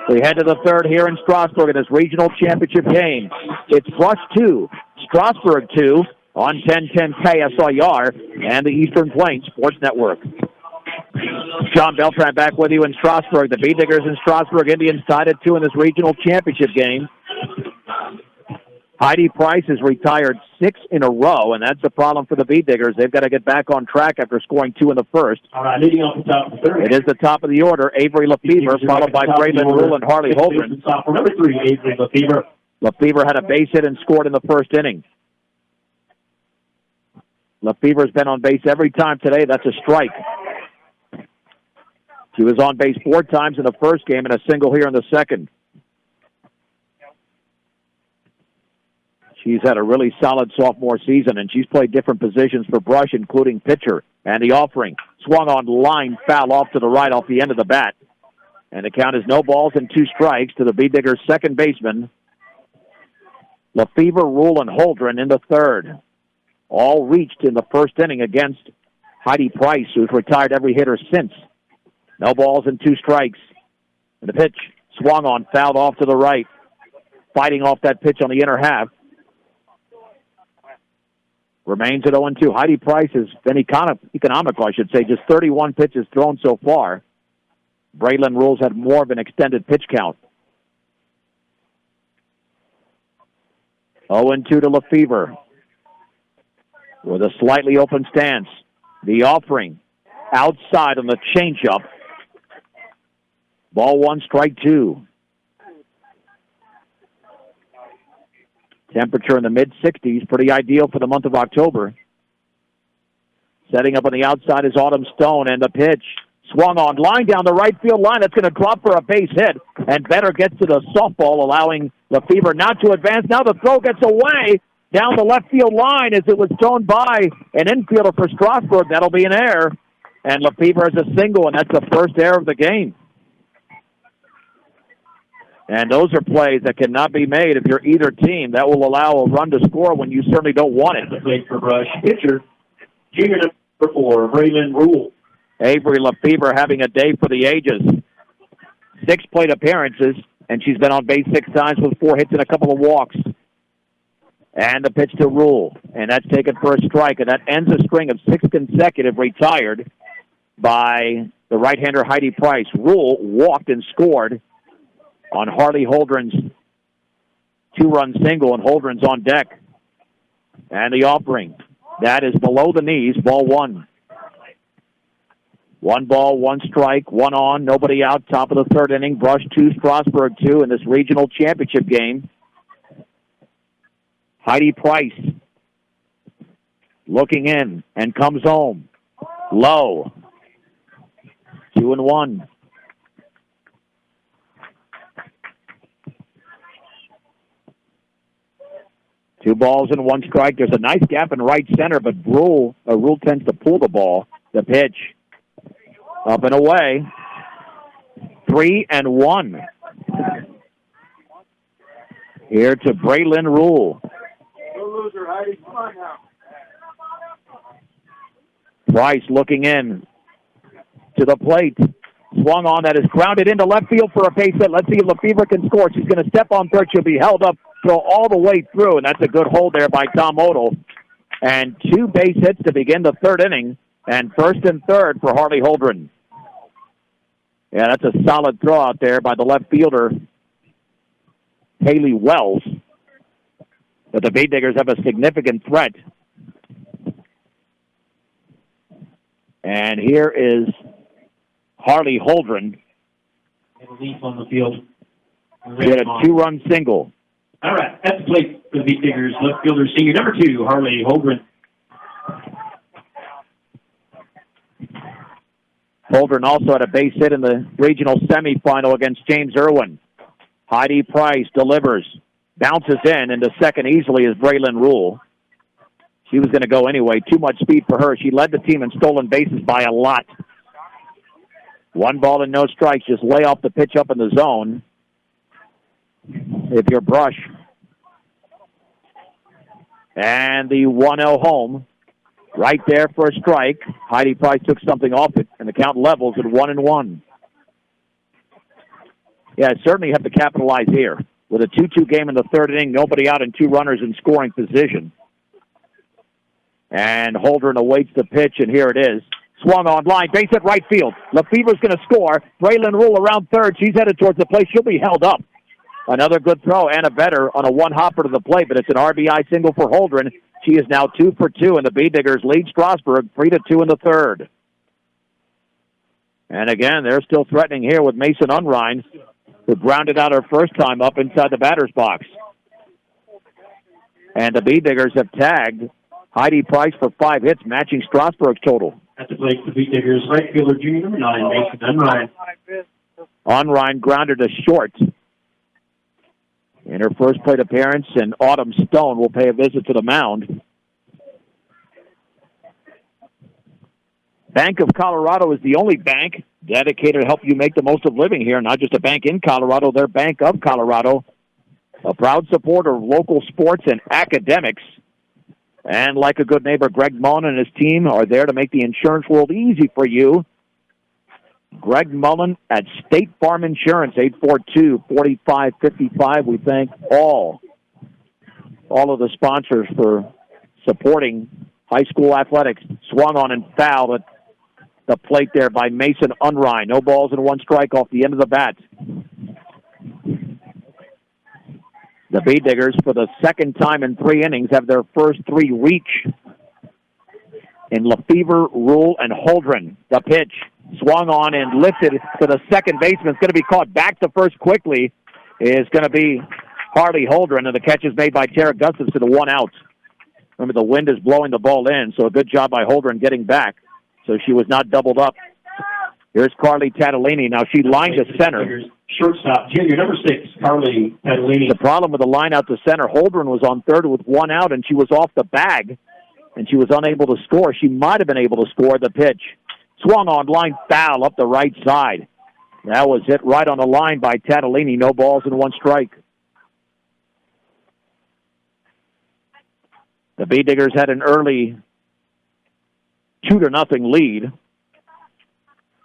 We head to the third here in Strasburg in this regional championship game. It's Brush 2, Strasburg 2 on 1010 KSIR and the Eastern Plains Sports Network. John Beltran back with you in Strasburg. The Bee Diggers and Strasburg Indians tied at 2 in this regional championship game. Heidi Price has retired 6 in a row, and that's a problem for the Bee Diggers. They've got to get back on track after scoring 2 in the first. All right, leading off the top of the third. It is the top of the order. Avery Lefevre, followed by Braylon Rule and Harley Holdren. Number 3, Avery Lefevre. Lefevre had a base hit and scored in the first inning. Lefevre's been on base every time today. That's a strike. She was on base 4 times in the first game and a single here in the second. She's had a really solid sophomore season, and she's played different positions for Brush, including pitcher. And the offering swung on line, foul off to the right off the end of the bat. And the count is no balls and 2 strikes to the Bee Diggers' second baseman, Lefevre, Rule, and Holdren in the third. All reached in the first inning against Heidi Price, who's retired every hitter since. No balls and 2 strikes. And the pitch swung on, fouled off to the right. Fighting off that pitch on the inner half. Remains at 0-2. Heidi Price has been economical, I should say. Just 31 pitches thrown so far. Braylon Rule's had more of an extended pitch count. 0-2 to Lefevre. With a slightly open stance. The offering outside on the changeup. Ball 1, strike 2. Temperature in the mid-60s, pretty ideal for the month of October. Setting up on the outside is Autumn Stone, and the pitch Swung on, line down the right field line. That's going to drop for a base hit. And Benner gets to the softball, allowing Lefebvre not to advance. Now the throw gets away down the left field line as it was thrown by an infielder for Strasburg. That'll be an error. And Lefebvre has a single, and that's the first error of the game. And those are plays that cannot be made if you're either team. That will allow a run to score when you certainly don't want it. The plate for Brush. Pitcher, junior number 4, Braylon Rule. Avery Lefebvre having a day for the ages. 6 plate appearances, and she's been on base 6 times with 4 hits and a couple of walks. And the pitch to Rule, and that's taken for a strike, and that ends a string of 6 consecutive retired by the right-hander Heidi Price. Rule walked and scored on Harley Holdren's 2-run single, and Holdren's on deck. And the offering, that is below the knees, ball 1. 1 ball, 1 strike, 1 on, nobody out, top of the 3rd inning. Brush 2, Strasburg 2 in this regional championship game. Heidi Price looking in and comes home. Low. 2-1. Two balls and 1 strike. There's a nice gap in right center, but Rule tends to pull the ball. The pitch. Up and away. 3-1. Here to Braylon Rule. Price looking in to the plate. Swung on, that is grounded into left field for a base hit. Let's see if Lefebvre can score. She's going to step on third. She'll be held up, throw all the way through, and that's a good hold there by Tom Odell. And 2 base hits to begin the 3rd inning, and 1st and 3rd for Harley Holdren. Yeah, that's a solid throw out there by the left fielder, Haley Wells. But the Bay Diggers have a significant threat. And here is Harley Holdren. Leaf on the field. He had a 2-run single. All right, at the plate for the Beat Diggers, left fielder senior number 2, Harley Holdren. Holdren also had a base hit in the regional semifinal against James Irwin. Heidi Price delivers, bounces in, into second easily is Braylon Rule. She was going to go anyway. Too much speed for her. She led the team in stolen bases by a lot. 1 ball and no strikes. Just lay off the pitch up in the zone if you're Brush. And the 1-0 home. Right there for a strike. Heidi Price took something off it, and the count levels at 1-1. Yeah, certainly have to capitalize here. With a 2-2 game in the 3rd inning, nobody out and 2 runners in scoring position. And Holdren awaits the pitch, and here it is. Swung on line, base hit right field. Lefebvre's going to score. Braylon Rule around third. She's headed towards the plate. She'll be held up. Another good throw and a better on a 1-hopper to the plate, but it's an RBI single for Holdren. She is now 2 for 2, and the Bee Diggers lead Strasburg 3-2 in the 3rd. And again, they're still threatening here with Mason Unrein, who grounded out her first time up inside the batter's box. And the Bee Diggers have tagged Heidi Price for 5 hits, matching Strasburg's total. At the plate for the Beat Diggers, right fielder junior number 9, Mason Unrein. Unrein grounded to short in her first plate appearance, and Autumn Stone will pay a visit to the mound. Bank of Colorado is the only bank dedicated to help you make the most of living here, not just a bank in Colorado, they're Bank of Colorado, a proud supporter of local sports and academics. And like a good neighbor, Greg Mullen and his team are there to make the insurance world easy for you. Greg Mullen at State Farm Insurance, 842-4555. We thank all of the sponsors for supporting high school athletics. Swung on and fouled at the plate there by Mason Unrein. No balls and 1 strike off the end of the bat. The Bee Diggers, for the 2nd time in 3 innings, have their first 3 reach in Lefebvre, Rule, and Holdren. The pitch swung on and lifted to the second baseman. It's going to be caught back to first quickly. Is going to be Harley Holdren, and the catch is made by Tara Gustafson to 1 out. Remember, the wind is blowing the ball in, so a good job by Holdren getting back. So she was not doubled up. Here's Carly Tatalini. Now she lined to center. Shortstop, junior, number 6, Carly Tatalini. The problem with the line out to center, Holdren was on third with one out, and she was off the bag, and she was unable to score. She might have been able to score the pitch. Swung on, line foul up the right side. That was hit right on the line by Tatalini. No balls and one strike. The Bee Diggers had an early 2-0 lead.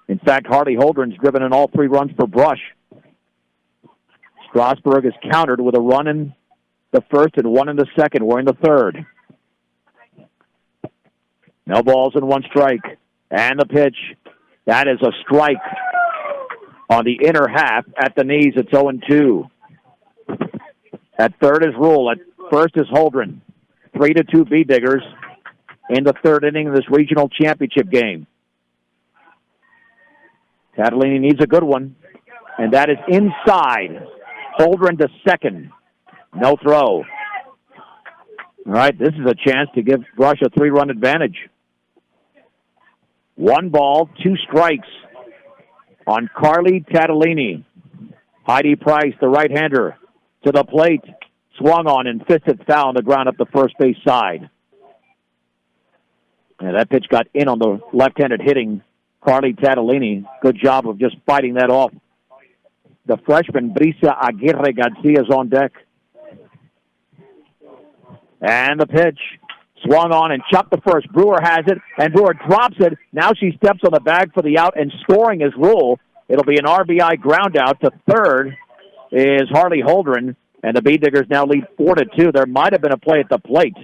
In fact, Harley Holdren's driven in all 3 runs for Brush. Strasburg is countered with a run in the first and one in the second. We're in the third. No balls and one strike. And the pitch. That is a strike on the inner half. At the knees, it's 0-2. At third is Rule. At first is Holdren. 3-2 Bee Diggers in the third inning of this regional championship game. Tatalini needs a good one, and that is inside. Holdren to second. No throw. All right, this is a chance to give Brush a 3-run advantage. 1 ball, 2 strikes on Carly Tatalini. Heidi Price, the right-hander, to the plate. Swung on and fisted foul on the ground up the first base side. And that pitch got in on the left-handed hitting Carly Tatalini. Good job of just fighting that off. The freshman, Brisa Aguirre Garcia, is on deck. And the pitch. Swung on and chopped the first. Brewer has it, and Brewer drops it. Now she steps on the bag for the out, and scoring is Rule. It'll be an RBI ground out. To third is Harley Holdren, and the Bee Diggers now lead 4-2. There might have been a play at the plate,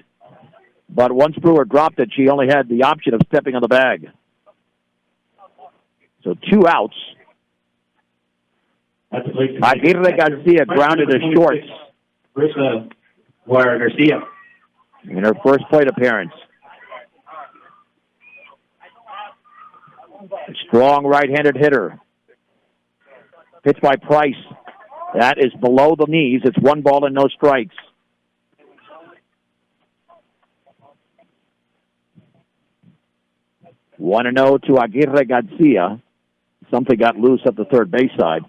but once Brewer dropped it, she only had the option of stepping on the bag. So 2 outs. Aguirre Garcia grounded to short. Brisa Garcia. In her first plate appearance. Strong right-handed hitter. Pitch by Price. That is below the knees. It's 1 ball and no strikes. One and 0 to Aguirre Garcia. Something got loose at the third base side.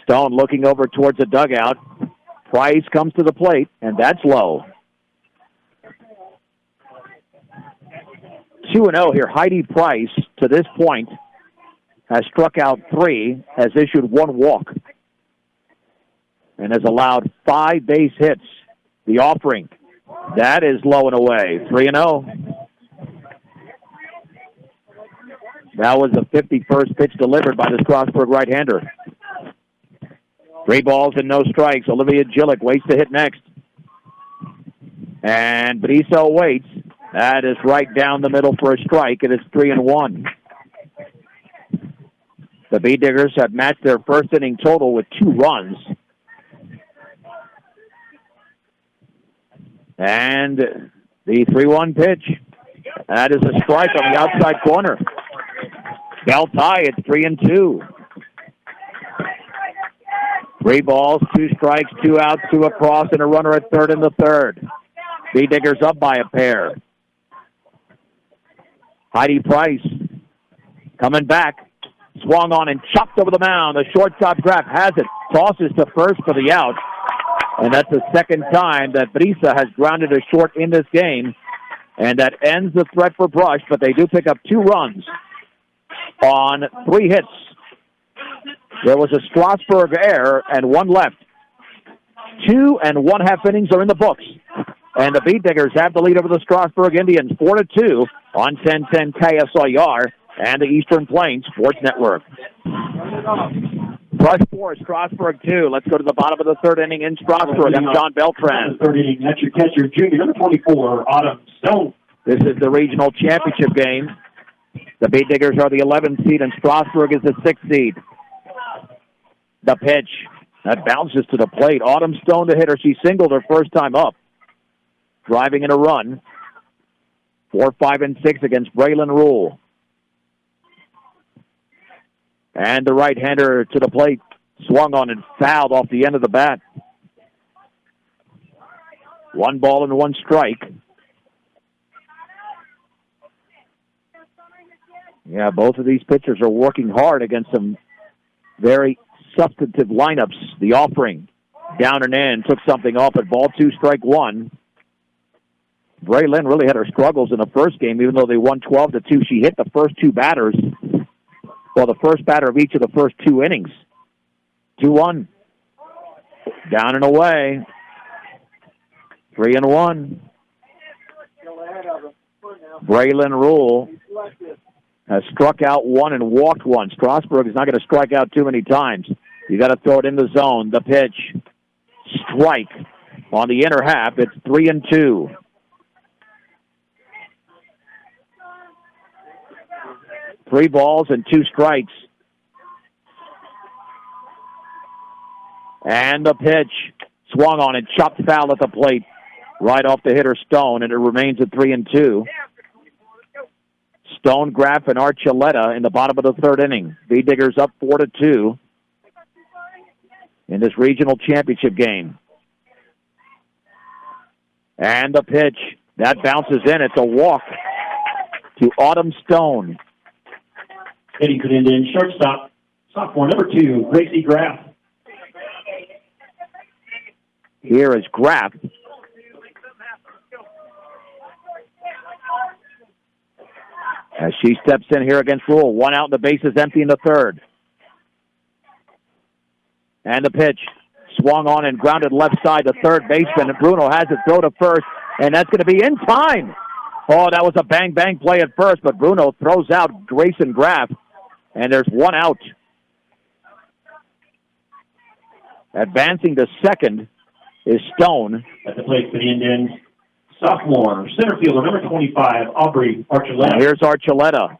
Stone looking over towards the dugout. Price comes to the plate, and that's low. 2-0 here. Heidi Price, to this point, has struck out 3, has issued 1 walk, and has allowed 5 base hits. The offering, that is low and away. 3-0. That was the 51st pitch delivered by the Strasburg right-hander. 3 balls and no strikes. Olivia Gillick waits to hit next. And Brisa waits. That is right down the middle for a strike. It is 3-1. The Bee Diggers have matched their first inning total with 2 runs. And the 3-1 pitch. That is a strike on the outside corner. Bell tie, it's 3-2. 3 balls, 2 strikes, 2 outs, 2 across, and a runner at third in the third. Bee Diggers up by a pair. Heidi Price coming back. Swung on and chopped over the mound. The shortstop grab has it. Tosses to first for the out. And that's the second time that Brisa has grounded a short in this game. And that ends the threat for Brush, but they do pick up 2 runs on 3 hits. There was a Strasburg error and 1 left. 2 1/2 innings are in the books. And the Bee Diggers have the lead over the Strasburg Indians 4-2 on 1010 KSLR and the Eastern Plains Sports Network. Brush 4, Strasburg 2. Let's go to the bottom of the third inning in Strasburg. I'm John Beltran. Third inning, that's your catcher, junior, number 24, Autumn Stone. This is the regional championship game. The Bee Diggers are the 11th seed, and Strasburg is the 6th seed. The pitch. That bounces to the plate. Autumn Stone, the hitter. She singled her first time up, driving in a run. 4, 5, and 6 against Braylon Rule. And the right-hander to the plate. Swung on and fouled off the end of the bat. 1 ball and 1 strike. Yeah, both of these pitchers are working hard against some very substantive lineups. The offering, down and in, took something off at ball 2, strike 1. Braylon really had her struggles in the first game, even though they won 12-2. She hit the first two batters, well, the first batter of each of the first 2 innings. 2-1. Down and away. 3-1. Braylon Rule has struck out 1 and walked 1. Strasburg is not going to strike out too many times. You got to throw it in the zone. The pitch. Strike on the inner half. It's 3-2. Three balls and 2 strikes. And the pitch. Swung on and chopped foul at the plate. Right off the hitter Stone, and it remains at 3-2. Stone, Graff, and Archuleta in the bottom of the 3rd inning. B-Diggers up 4-2 in this regional championship game. And the pitch. That bounces in. It's a walk to Autumn Stone. Hitting for the Indians, shortstop, sophomore, number 2, Gracie Graff. Here is Graff. As she steps in here against Rule. 1 out, and the base is empty in the 3rd. And the pitch. Swung on and grounded left side to third baseman. And Bruno has it, throw to first. And that's going to be in time. Oh, that was a bang-bang play at first, but Bruno throws out Grayson Graff. And there's 1 out. Advancing to second is Stone. At the plate for the Indians, sophomore, center fielder, number 25, Aubrey Archuleta. And here's Archuleta.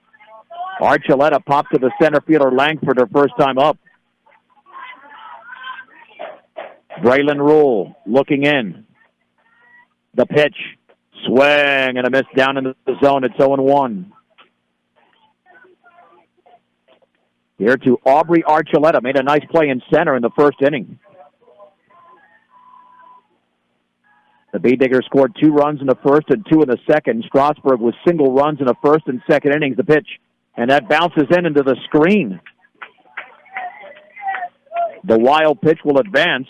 Archuleta popped to the center fielder Langford her first time up. Braylon Rule looking in. The pitch. Swing and a miss down into the zone. It's 0-1. Here to Aubrey Archuleta. Made a nice play in center in the first inning. The B-Diggers scored 2 runs in the first and 2 in the second. Strasburg with single runs in the first and second innings. The pitch. And that bounces in into the screen. The wild pitch will advance.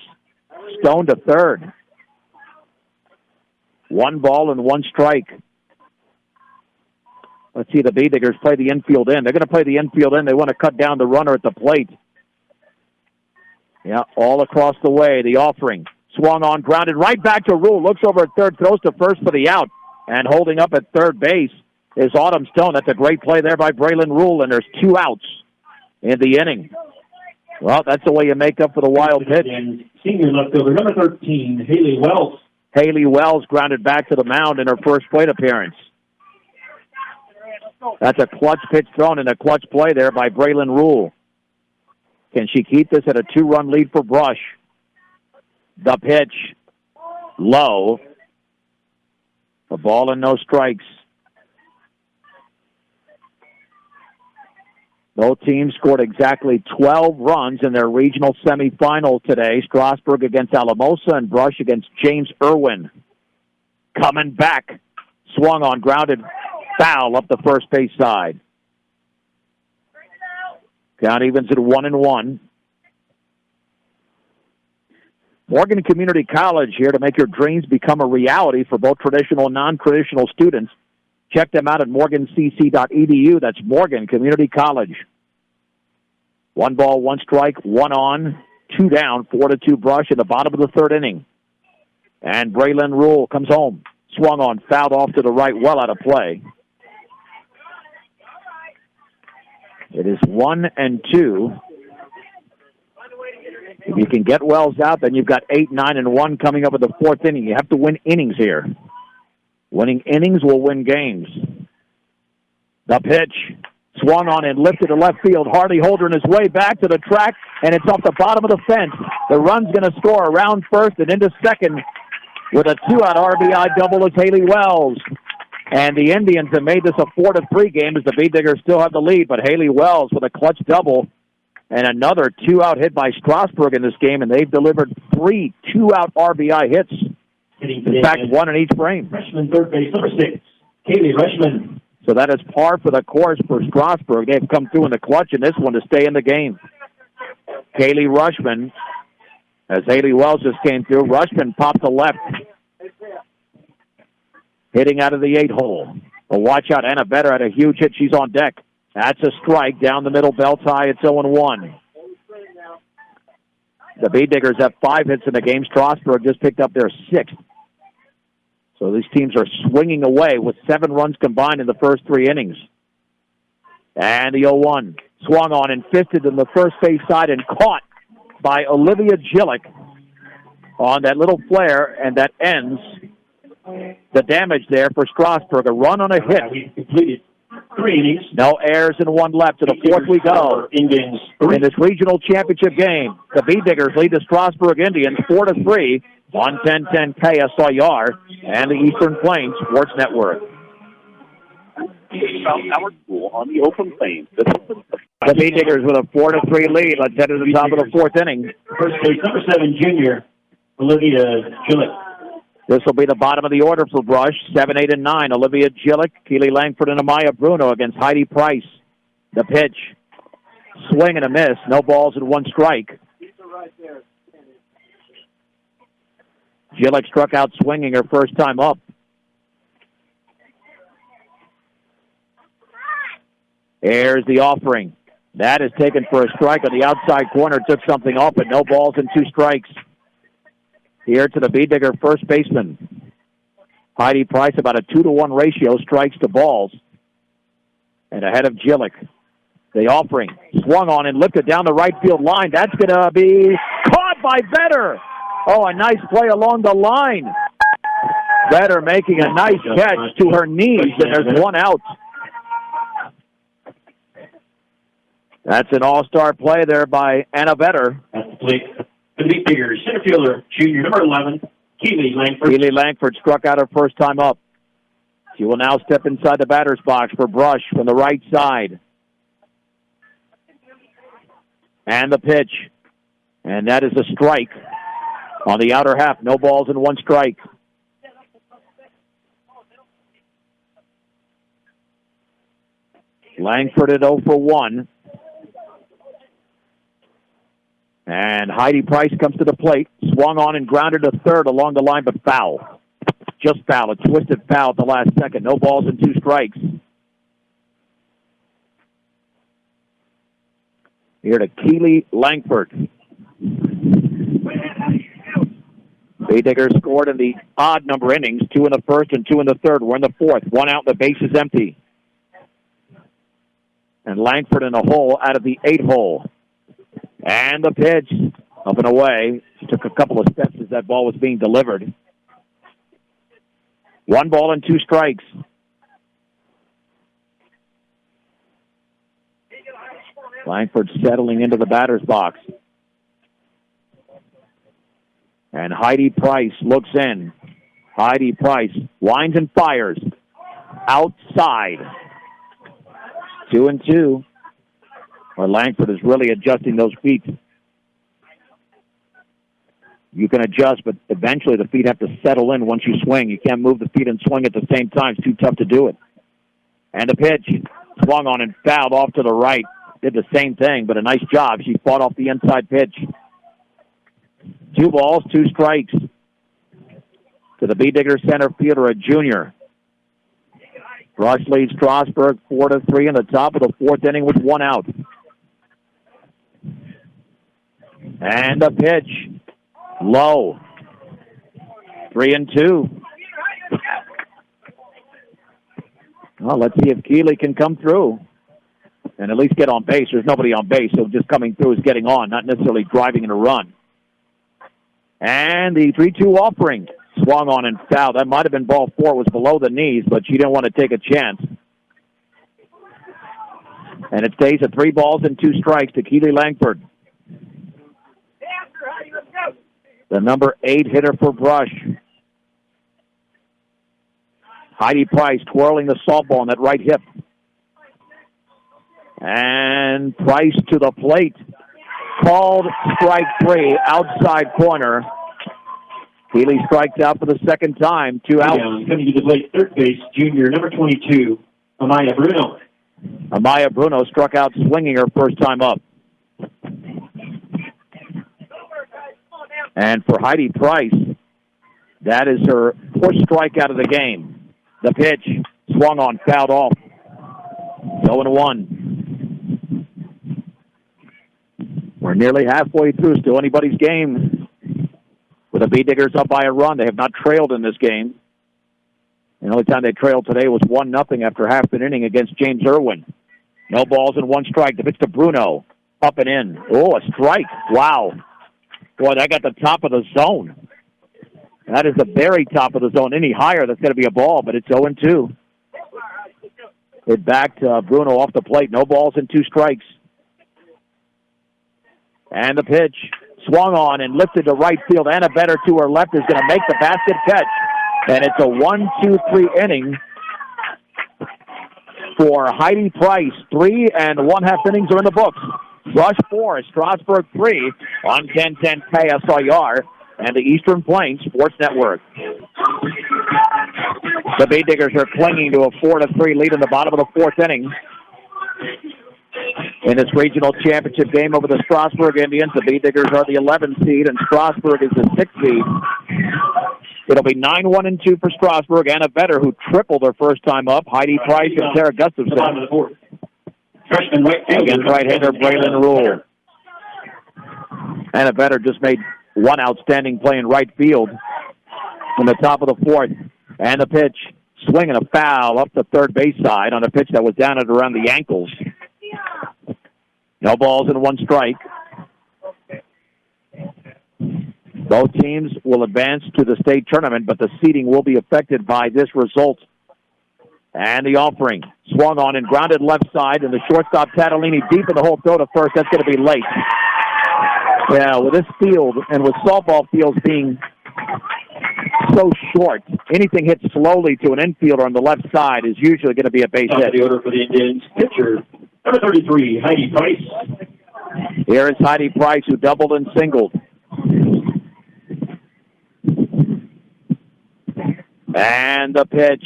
Stone to third. 1 ball and 1 strike. Let's see the B-Diggers play the infield in. They're going to play the infield in. They want to cut down the runner at the plate. Yeah, all across the way. The offering. Swung on, grounded right back to Rule. Looks over at third, throws to first for the out. And holding up at third base is Autumn Stone. That's a great play there by Braylon Rule, and there's 2 outs in the inning. Well, that's the way you make up for the wild pitch. Senior left fielder, number 13, Haley Wells. Haley Wells grounded back to the mound in her first plate appearance. That's a clutch pitch thrown and a clutch play there by Braylon Rule. Can she keep this at a 2-run lead for Brush? The pitch, low. A ball and no strikes. Both teams scored exactly 12 runs in their regional semifinal today. Strasburg against Alamosa and Brush against James Irwin. Coming back. Swung on, grounded foul up the first base side. Count evens at 1-1. Morgan Community College here to make your dreams become a reality for both traditional and non-traditional students. Check them out at morgancc.edu. That's Morgan Community College. 1 ball, 1 strike, 1 on, 2 down, 4-2 Brush in the bottom of the 3rd inning. And Braylon Rule comes home. Swung on, fouled off to the right, well out of play. It is 1-2. If you can get Wells out, then you've got 8, 9, and 1 coming up in the 4th inning. You have to win innings here. Winning innings will win games. The pitch. Swung on and lifted to left field. Harley Holdren his way back to the track, and it's off the bottom of the fence. The run's going to score around first and into second with a 2-out RBI double as Haley Wells. And the Indians have made this a 4-3 game as the B-Diggers still have the lead, but Haley Wells with a clutch double and another 2-out hit by Strasburg in this game, and they've delivered 3 2-out RBI hits. In fact, 1 in each frame. Freshman third base, number 6, Kaylee Rushman. So that is par for the course for Strasburg. They've come through in the clutch in this one to stay in the game. Kaylee Rushman, as Haley Wells just came through. Rushman popped the left. Hitting out of the 8-hole. But watch out, Anna Vetter had a huge hit. She's on deck. That's a strike down the middle, bell tie. It's 0-1. The Bee Diggers have 5 hits in the game. Strasburg just picked up their 6th. So these teams are swinging away with 7 runs combined in the first 3 innings. And the 0-1 swung on and fisted in the first base side and caught by Olivia Gillick on that little flare, and that ends the damage there for Strasburg. A run on a hit. We completed 3 innings. No errors and 1 left. To the 4th we go. Indians In this regional championship game, the Bee Diggers lead the Strasburg Indians 4-3 on 1010 KSLR and the Eastern Plains Sports Network. South Howard School on the open plains. The Bee Diggers with a 4-3 lead. Let's head to the top of the 4th inning. First base, number 7, junior, Olivia Gillick. This will be the bottom of the order for Brush. 7, 8, and 9. Olivia Gillick, Keely Langford, and Amaya Bruno against Heidi Price. The pitch. Swing and a miss. No balls and 1 strike. Gillick struck out swinging her first time up. Here's the offering. That is taken for a strike on the outside corner. Took something off, but no balls and 2 strikes. Here to the Bee Digger first baseman. Heidi Price, about a 2-to-1 ratio, strikes to balls. And ahead of Gillick. The offering. Swung on and lifted down the right field line. That's going to be caught by Vetter. Oh, a nice play along the line. Vetter making a nice catch to her knees, and there's 1 out. That's an all-star play there by Anna Vetter. That's the plate. The Bee Diggers, center fielder, junior, number 11, Keely Langford. Keely Langford struck out her first time up. She will now step inside the batter's box for Brush from the right side. And the pitch. And that is a strike on the outer half. No balls and 1 strike. Langford at 0 for 1. And Heidi Price comes to the plate. Swung on and grounded to third along the line, but foul. Just foul. A twisted foul at the last second. No balls and 2 strikes. Here to Keely Langford. Bee Diggers scored in the odd number innings, 2 in the first and 2 in the third. We're in the 4th. 1 out, the base is empty. And Langford in a hole out of the 8-hole. And the pitch, up and away. She took a couple of steps as that ball was being delivered. 1 ball and 2 strikes. Langford settling into the batter's box. And Heidi Price looks in. Heidi Price winds and fires. Outside. 2-2. Where Langford is really adjusting those feet. You can adjust, but eventually the feet have to settle in once you swing. You can't move the feet and swing at the same time. It's too tough to do it. And the pitch. Swung on and fouled off to the right. Did the same thing, but a nice job. She fought off the inside pitch. 2 balls, 2 strikes. To the Bee Digger center fielder, a junior. Rush leads Strasburg 4-3 in the top of the 4th inning with 1 out. And the pitch. Low. 3-2. Well, let's see if Keeley can come through and at least get on base. There's nobody on base, so just coming through is getting on, not necessarily driving in a run. And the 3-2 offering. Swung on and fouled. That might have been ball 4. It was below the knees, but she didn't want to take a chance. And it stays at 3 balls and 2 strikes to Keely Langford. The number 8 hitter for Brush. Heidi Price twirling the softball on that right hip. And Price to the plate. Called strike 3, outside corner. Keely strikes out for the second time. 2 outs. Coming to the plate, third base, junior, number 22, Amaya Bruno. Amaya Bruno struck out swinging her first time up. And for Heidi Price, that is her first strikeout of the game. The pitch swung on, fouled off. 0-1. We're nearly halfway through. Still anybody's game. With the B-Diggers up by a run. They have not trailed in this game. The only time they trailed today was 1-0 after half an inning against James Irwin. No balls and one strike. The pitch to Bruno. Up and in. Oh, a strike. Wow. Boy, that got the top of the zone. That is the very top of the zone. Any higher, that's going to be a ball, but it's 0-2. It backed Bruno off the plate. No balls and two strikes. And the pitch swung on and lifted to right field. Anna Better to her left is going to make the basket catch. And it's a 1-2-3 inning for Heidi Price. 3 1/2 innings are in the books. Rush 4, Strasburg 3 on 1010 KSIR and the Eastern Plains Sports Network. The Bay Diggers are clinging to a 4-3 lead in the bottom of the fourth inning. In this regional championship game over the Strasburg Indians, the Bay Diggers are the 11th seed and Strasburg is the 6th seed. It'll be 9-1-2 for Strasburg. Anna Vetter, who tripled her first time up. Heidi Price and Tara Gustafson. Freshman right fielder. Against right-hander Braylon Rule. Anna Vetter just made one outstanding play in right field in the top of the fourth. And the pitch, swinging a foul up the third base side on a pitch that was down at around the ankles. No balls and one strike. Both teams will advance to the state tournament, but the seeding will be affected by this result. And the offering swung on and grounded left side, and the shortstop Tatalini deep in the hole, throw to first. That's going to be late. Yeah, with this field and with softball fields being so short, anything hit slowly to an infielder on the left side is usually going to be a base hit. The order for the Indians pitcher, number 33, Heidi Price. Here is Heidi Price, who doubled and singled. And the pitch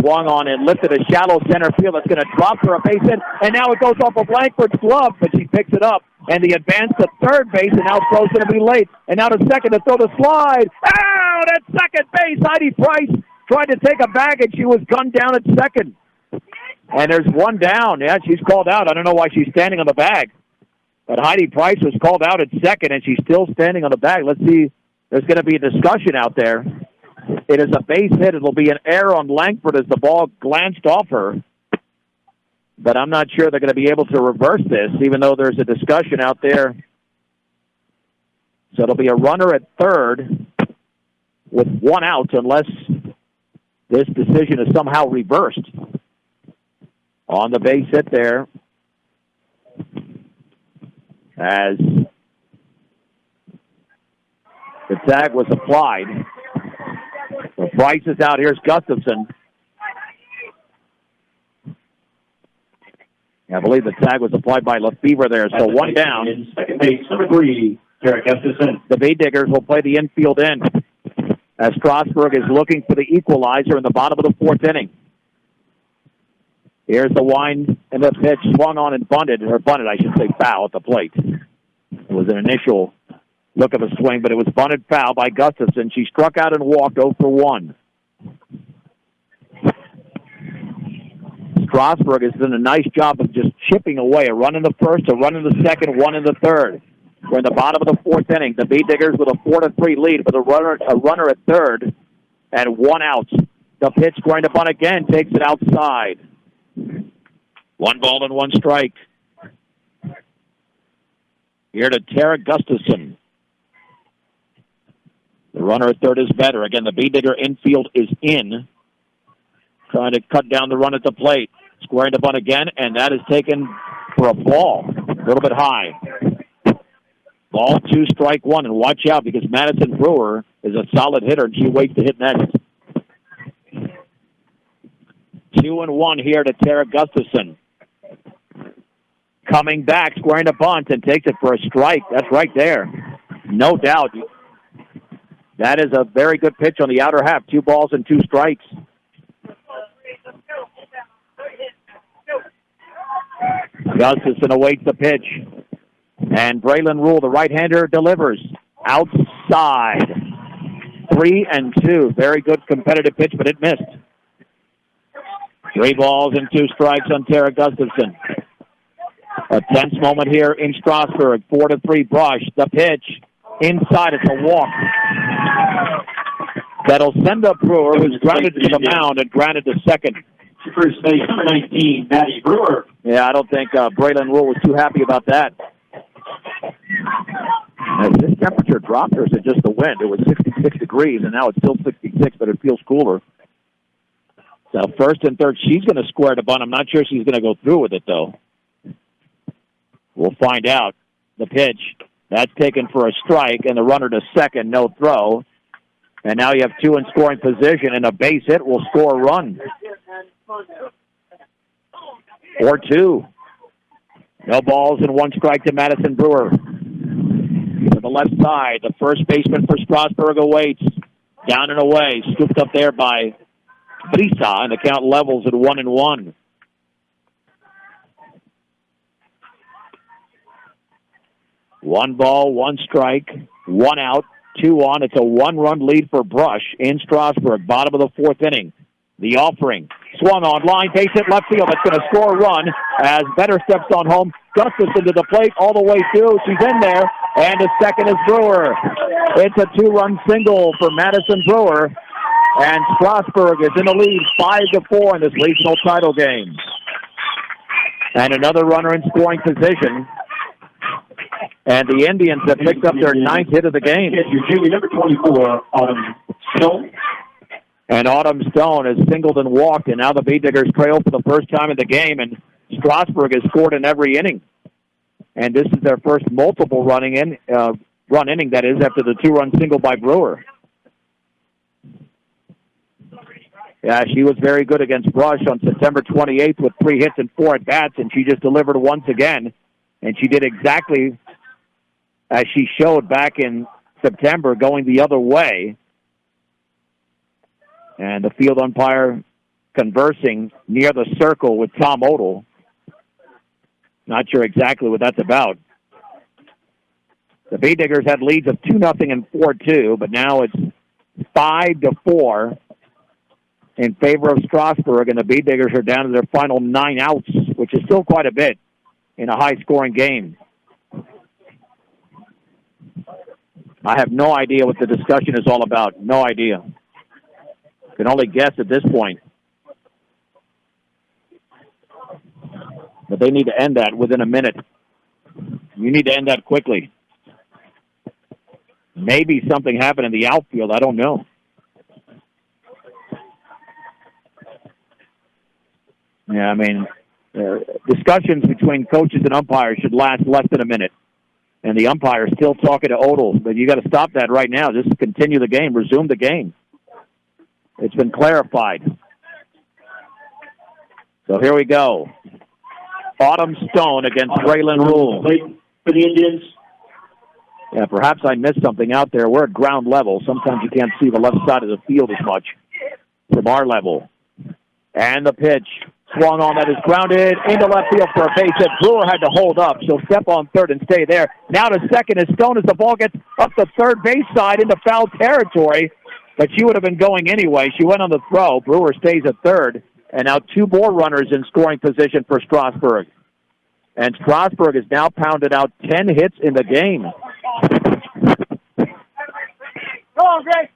swung on and lifted a shallow center field. That's going to drop for a base hit. And now it goes off of Langford's glove, but she picks it up. And the advance to third base, and now throw's going to be late. And now to second to throw the slide. Out at second base, Heidi Price tried to take a bag, and she was gunned down at second. And there's one down. Yeah, she's called out. I don't know why she's standing on the bag. But Heidi Price was called out at second, and she's still standing on the bag. Let's see. There's going to be a discussion out there. It is a base hit. It'll be an error on Langford as the ball glanced off her. But I'm not sure they're going to be able to reverse this, even though there's a discussion out there. So it'll be a runner at third with one out unless this decision is somehow reversed. On the base hit there, as the tag was applied. The Price is out. Here's Gustafson. I believe the tag was applied by Lefevre there. So one down. Second base, number 3, Tara Gustafson. The Bay Diggers will play the infield end as Strasburg is looking for the equalizer in the bottom of the fourth inning. Here's the wind and the pitch swung on and bunted, I should say, foul at the plate. It was an initial look of a swing, but it was bunted foul by Gustafson. She struck out and walked 0 for 1. Strasburg has done a nice job of just chipping away. A run in the first, a run in the second, one in the third. We're in the bottom of the fourth inning. The Bee Diggers with a 4-3 lead with a runner at third and one out. The pitch going to bunt again, takes it outside. 1 ball and 1 strike. Here to Tara Gustafson. The runner at third is better. Again, the Bee Digger infield is in. Trying to cut down the run at the plate. Squaring the bunt again, and that is taken for a ball. A little bit high. Ball 2, strike 1, and watch out because Madison Brewer is a solid hitter, and she waits to hit next. 2-1 here to Tara Gustafson. Coming back, squaring the bunt, and takes it for a strike. That's right there. No doubt. That is a very good pitch on the outer half. 2 balls and 2 strikes. Gustafson awaits the pitch. And Braylon Rule, the right-hander, delivers. Outside. 3-2. Very good competitive pitch, but it missed. 3 balls and 2 strikes on Tara Gustafson. A tense moment here in Strasburg. 4-3 Brush. The pitch. Inside, it's a walk. That'll send up Brewer, who's grounded to the mound and grounded to second. First base, number 19, Maddie Brewer. Yeah, I don't think Braylon Rule was too happy about that. Has this temperature dropped, or is it just the wind? It was 66 degrees, and now it's still 66, but it feels cooler. So first and third, she's going to square the bunt. I'm not sure she's going to go through with it, though. We'll find out. The pitch, that's taken for a strike, and the runner to second, no throw. And now you have 2 in scoring position, and a base hit will score a run. Or 2. No balls and 1 strike to Madison Brewer. To the left side, the first baseman for Strasburg awaits. Down and away, scooped up there by Brisa, and the count levels at 1-1. One ball, 1 strike, 1 out, 2 on. It's a 1-run lead for Brush in Strasburg, bottom of the 4th inning. The offering, swung on, line, base hit left field. That's going to score a run as Better steps on home. Gustafson to the plate all the way through. She's in there, and the second is Brewer. It's a 2-run single for Madison Brewer, and Strasburg is in the lead 5-4 in this regional title game. And another runner in scoring position. And the Indians have picked up their 9th hit of the game. Number 24, Autumn Stone. And Autumn Stone has singled and walked, and now the Bee Diggers trail for the first time in the game, and Strasburg has scored in every inning. And this is their first multiple run inning, that is, after the 2-run single by Brewer. Yeah, she was very good against Brush on September 28th with 3 hits and 4 at-bats, and she just delivered once again. And she did exactly as she showed back in September, going the other way. And the field umpire conversing near the circle with Tom Odell. Not sure exactly what that's about. The Bee Diggers had leads of 2-0 and 4-2, but now it's 5-4 in favor of Strasburg, and the Bee Diggers are down to their final 9 outs, which is still quite a bit in a high-scoring game. I have no idea what the discussion is all about. No idea. Can only guess at this point. But they need to end that within a minute. You need to end that quickly. Maybe something happened in the outfield. I don't know. Yeah, I mean, discussions between coaches and umpires should last less than a minute. And the umpire is still talking to Odell. But you got to stop that right now. Just continue the game. Resume the game. It's been clarified. So here we go. Autumn Stone against Braylon Rule. For the Indians. Yeah, perhaps I missed something out there. We're at ground level. Sometimes you can't see the left side of the field as much from our level. And the pitch. Swung on, that is grounded into left field for a base hit. Brewer had to hold up. She'll step on third and stay there. Now to second is Stone as the ball gets up the third base side into foul territory. But she would have been going anyway. She went on the throw. Brewer stays at third. And now 2 more runners in scoring position for Strasburg. And Strasburg has now pounded out 10 hits in the game. Go on, Greg.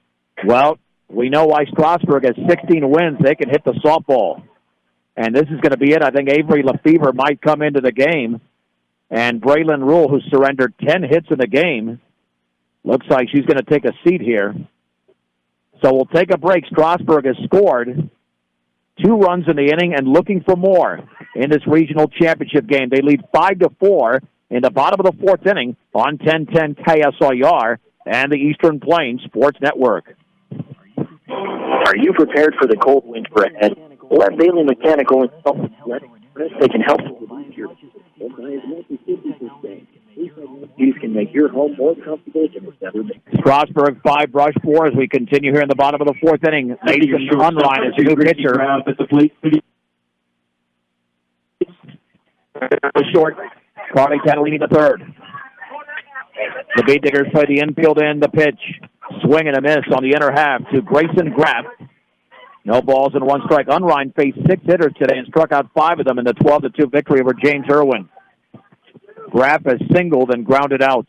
Well, we know why Strasburg has 16 wins. They can hit the softball. And this is going to be it. I think Avery Lefevre might come into the game. And Braylon Rule, who surrendered 10 hits in the game, looks like she's going to take a seat here. So we'll take a break. Strasburg has scored 2 runs in the inning and looking for more in this regional championship game. They lead 5-4 in the bottom of the 4th inning on 1010 KSLR and the Eastern Plains Sports Network. Are you prepared for the cold winter ahead? Let Bailey Mechanical install they can help you with your these can make your home more comfortable than it's ever been. Strasburg 5, Brush 4 as we continue here in the bottom of the 4th inning. Mason Unrein is the new pitcher. Short. Carly Catalini the third. The Beat Diggers play the infield end, the pitch. Swing and a miss on the inner half to Grayson Graff. No balls and one strike. Unrein faced 6 hitters today and struck out 5 of them in the 12-2 victory over James Irwin. Graff has singled and grounded out.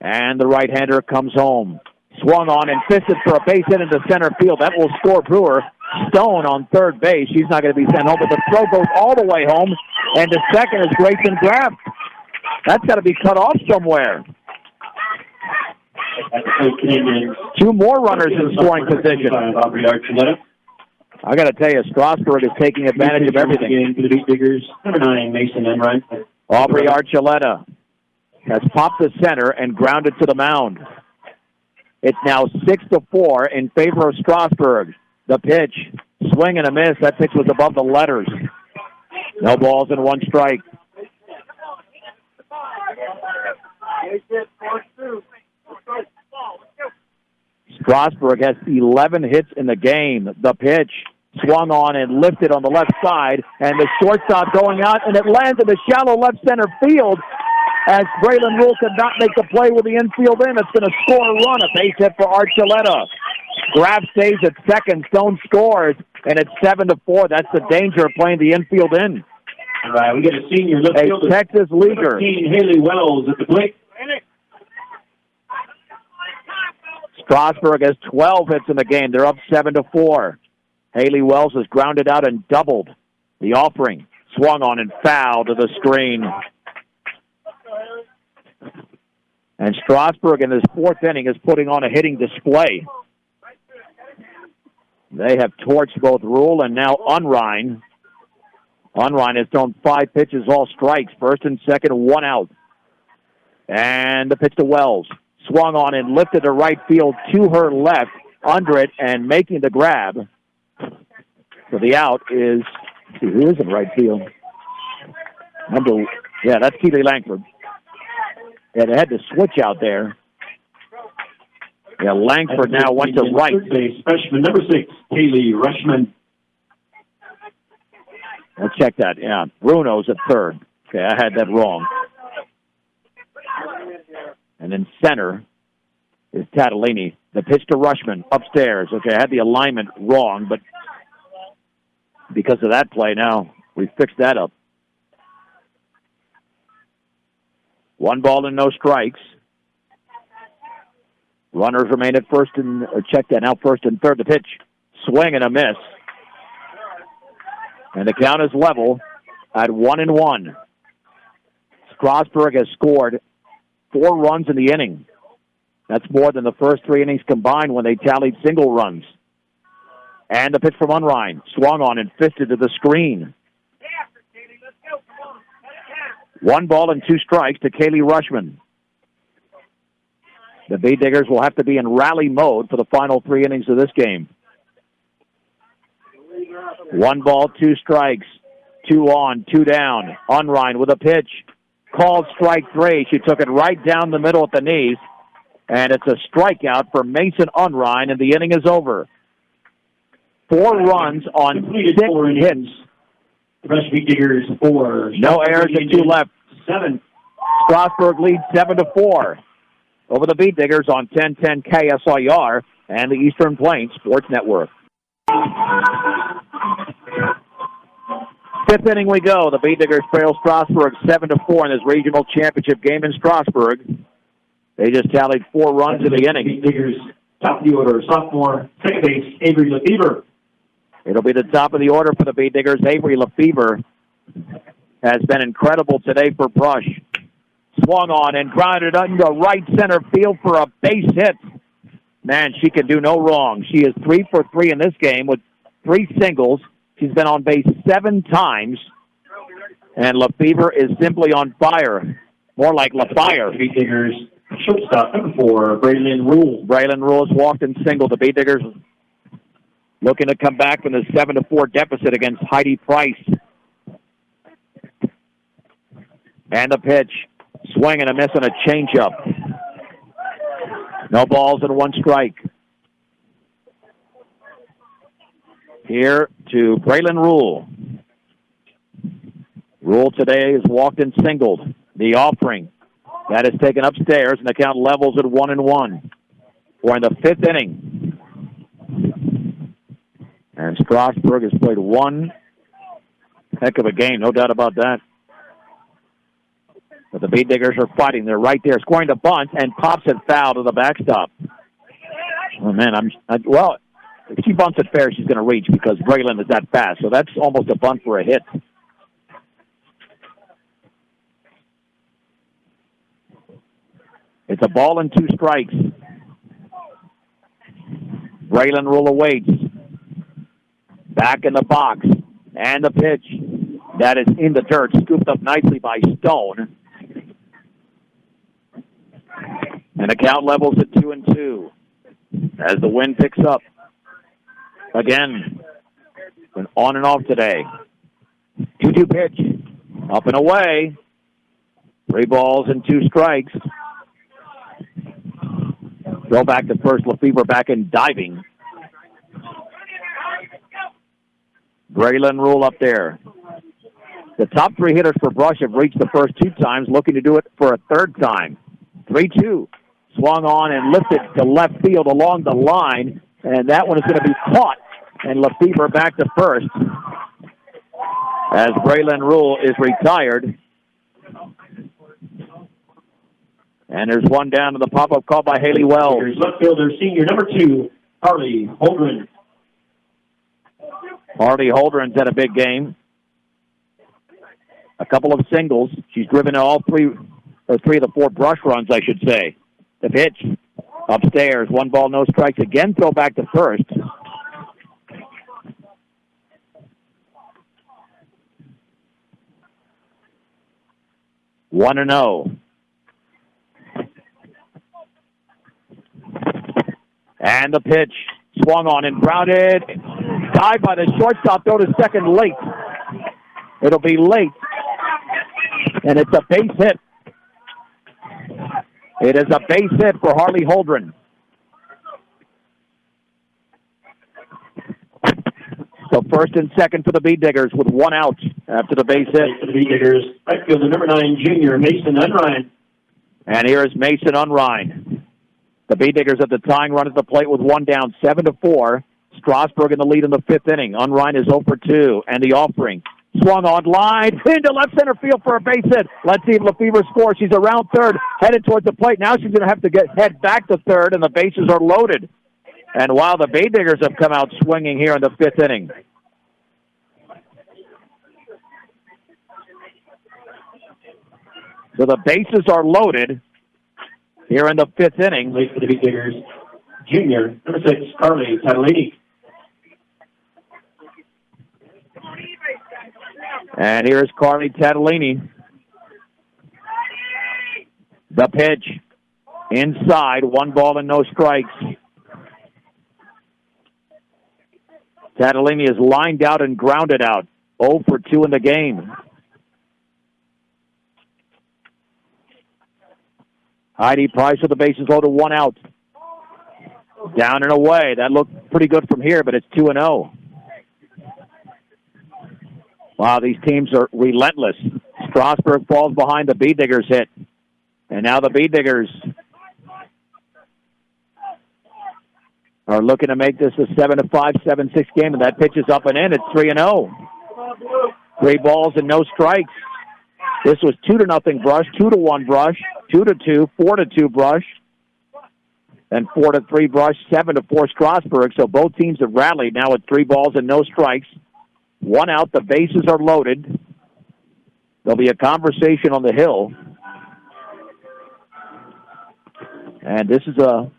And the right-hander comes home. Swung on and fisted for a base hit into center field. That will score Brewer. Stone on third base. She's not going to be sent home, but the throw goes all the way home. And the second is Grayson Graff. That's got to be cut off somewhere. 2 more runners in scoring position. I got to tell you, Strasburg is taking advantage of everything. Number 9, Mason Enright. Aubrey Archuleta has popped the center and grounded to the mound. It's now 6-4 in favor of Strasburg. The pitch, swing and a miss. That pitch was above the letters. No balls and one strike. Strasburg has 11 hits in the game. The pitch swung on and lifted on the left side, and the shortstop going out, and it lands in the shallow left center field as Braylon Rule could not make the play with the infield in. It's going to score a run, a base hit for Archuleta. Graff stays at second, Stone scores, and it's 7-4. That's the danger of playing the infield in. All right, we get a senior left fielder. A Texas leaguer. Haley Wells at the plate. Strasburg has 12 hits in the game. They're up 7-4. Haley Wells has grounded out and doubled. The offering swung on and fouled to the screen. And Strasburg in his 4th inning is putting on a hitting display. They have torched both Rule and now Unrein. Unrein has thrown 5 pitches, all strikes. First and second, 1 out. And the pitch to Wells. Swung on and lifted to right field to her left, under it, and making the grab. So the out is, let's see, who is in right field? That's Keely Langford. Yeah, they had to switch out there. Yeah, Langford now went to right. Base, freshman number 6, Haley Rushman. I'll check that, yeah. Bruno's at third. Okay, I had that wrong. And in center is Catalini. The pitch to Rushman upstairs. Okay, I had the alignment wrong, but because of that play now, we fixed that up. 1 ball and no strikes. Runners remain at first and check that now. First and third. The pitch, swing and a miss, and the count is level at 1-1. Strasburg has scored 4 runs in the inning. That's more than the first 3 innings combined when they tallied single runs. And the pitch from Unrein, swung on and fisted to the screen. 1 ball and 2 strikes to Kaylee Rushman. The Beat Diggers will have to be in rally mode for the final 3 innings of this game. 1 ball, 2 strikes. 2 on, 2 down. Unrein with a pitch. Called strike 3. She took it right down the middle at the knees. And it's a strikeout for Mason Unrein, and the inning is over. 4 runs on 6 hits. The rest Beat Diggers 4. No errors and 2 left. 7. Strasburg leads 7-4 over the Beat Diggers on 1010 KSIR and the Eastern Plains Sports Network. 5th inning we go. The Beat Diggers trail Strasburg 7-4 in this regional championship game in Strasburg. They just tallied 4 runs in the inning. Beat Diggers top of the order, sophomore, second base, Avery Lefevre. It'll be the top of the order for the Beat Diggers. Avery Lefevre has been incredible today for Brush. Swung on and grounded into right center field for a base hit. Man, she can do no wrong. She is 3 for 3 in this game with 3 singles. She's been on base 7 times. And Lefevre is simply on fire. More like LaFire. Beat Diggers shortstop number 4, Braylon Rule. Braylon Rule has walked and singled. The Beat Diggers looking to come back from the 7-4 deficit against Heidi Price. And the pitch. Swing and a miss and a changeup. No balls and 1 strike. Here to Braylon Rule. Rule today is walked and singled. The offering. That is taken upstairs, and the count levels at 1-1. We're in the fifth inning. And Strasburg has played one heck of a game, no doubt about that. But the Beat Diggers are fighting. They're right there, scoring the bunt, and pops it foul to the backstop. Oh, man, well, if she bunts it fair, she's going to reach because Braylon is that fast. So that's almost a bunt for a hit. It's a ball and 2 strikes. Braylon Rule awaits. Back in the box. And the pitch. That is in the dirt, scooped up nicely by Stone. And the count levels at 2-2 as the wind picks up. Again, been on and off today. 2-2 pitch. Up and away. 3 balls and 2 strikes. Go back to first. Lefebvre back in diving. Braylon Rule up there. The top 3 hitters for Brush have reached the first 2 times, looking to do it for a third time. 3-2. Swung on and lifted to left field along the line, and that one is going to be caught. And Lefebvre back to first as Braylon Rule is retired. And there's one down to the pop-up call by Haley Wells. Left fielder, senior number 2, Harley Holdren. Harley Holdren's had a big game. A couple of singles. She's driven all 3 of the 4 brush runs, I should say. The pitch upstairs. 1 ball, no strikes. Again, throw back to first. One and 0. And the pitch swung on and grounded. Tied by the shortstop, throw to second late. It'll be late. And it's a base hit. It is a base hit for Harley Holdren. So first and second for the Beat Diggers with 1 out after the base hit. For the Beat Diggers, right fielder number 9, junior Mason Unrein. And here is Mason Unrein. The Beat Diggers at the tying run at the plate with 1 down, 7-4. Strasburg in the lead in the 5th inning. Unrein is 0 for 2, and the offering. Swung on line, into left center field for a base hit. Let's see if Lefebvre scores. She's around third, headed towards the plate. Now she's going to have to head back to third, and the bases are loaded. And while the Beat Diggers have come out swinging here in the 5th inning. So the bases are loaded here in the 5th inning. Late for the Beat Diggers, junior number 6, Carly Catalini. And here's Carly Tatalini. The pitch inside, 1 ball and no strikes. Tatalini is lined out and grounded out. 0 for 2 in the game. Heidi Price with the bases loaded, 1 out. Down and away. That looked pretty good from here, but it's 2-0. Wow, these teams are relentless. Strasburg falls behind, the Beat Diggers hit. And now the Beat Diggers are looking to make this a 7-5, 7-6 game, and that pitch is up and in. It's 3-0. 3 balls and no strikes. This was 2-0 Brush, 2-1 Brush, 2-2, 4-2 Brush, and 4-3 Brush, 7-4 Strasburg. So both teams have rallied now with 3 balls and no strikes. 1 out, the bases are loaded. There'll be a conversation on the hill. And this is a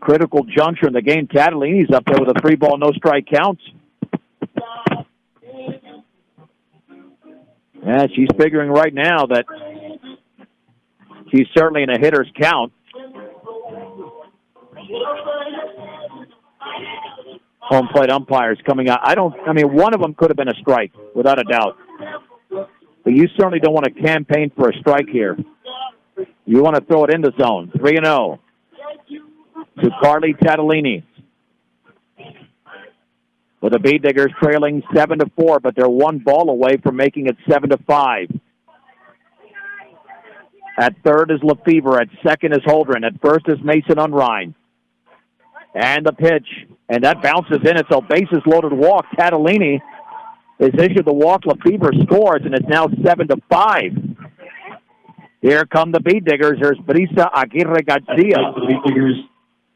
critical juncture in the game. Catalini's up there with a 3 ball, no strike count. Yeah, she's figuring right now that she's certainly in a hitter's count. Home plate umpires coming out. One of them could have been a strike, without a doubt. But you certainly don't want to campaign for a strike here. You want to throw it in the zone. 3-0 to Carly Tatalini. with the Bee Diggers trailing 7-4, but they're one ball away from making it 7-5. At third is Lefevre. At second is Holdren. At first is Mason Unrein. And the pitch. And that bounces in. It's a bases-loaded walk. Catalini has issued the walk. Lefevre scores, and it's now 7-5. Here come the Bee Diggers. Here's Brisa Aguirre Garcia. The Bee Diggers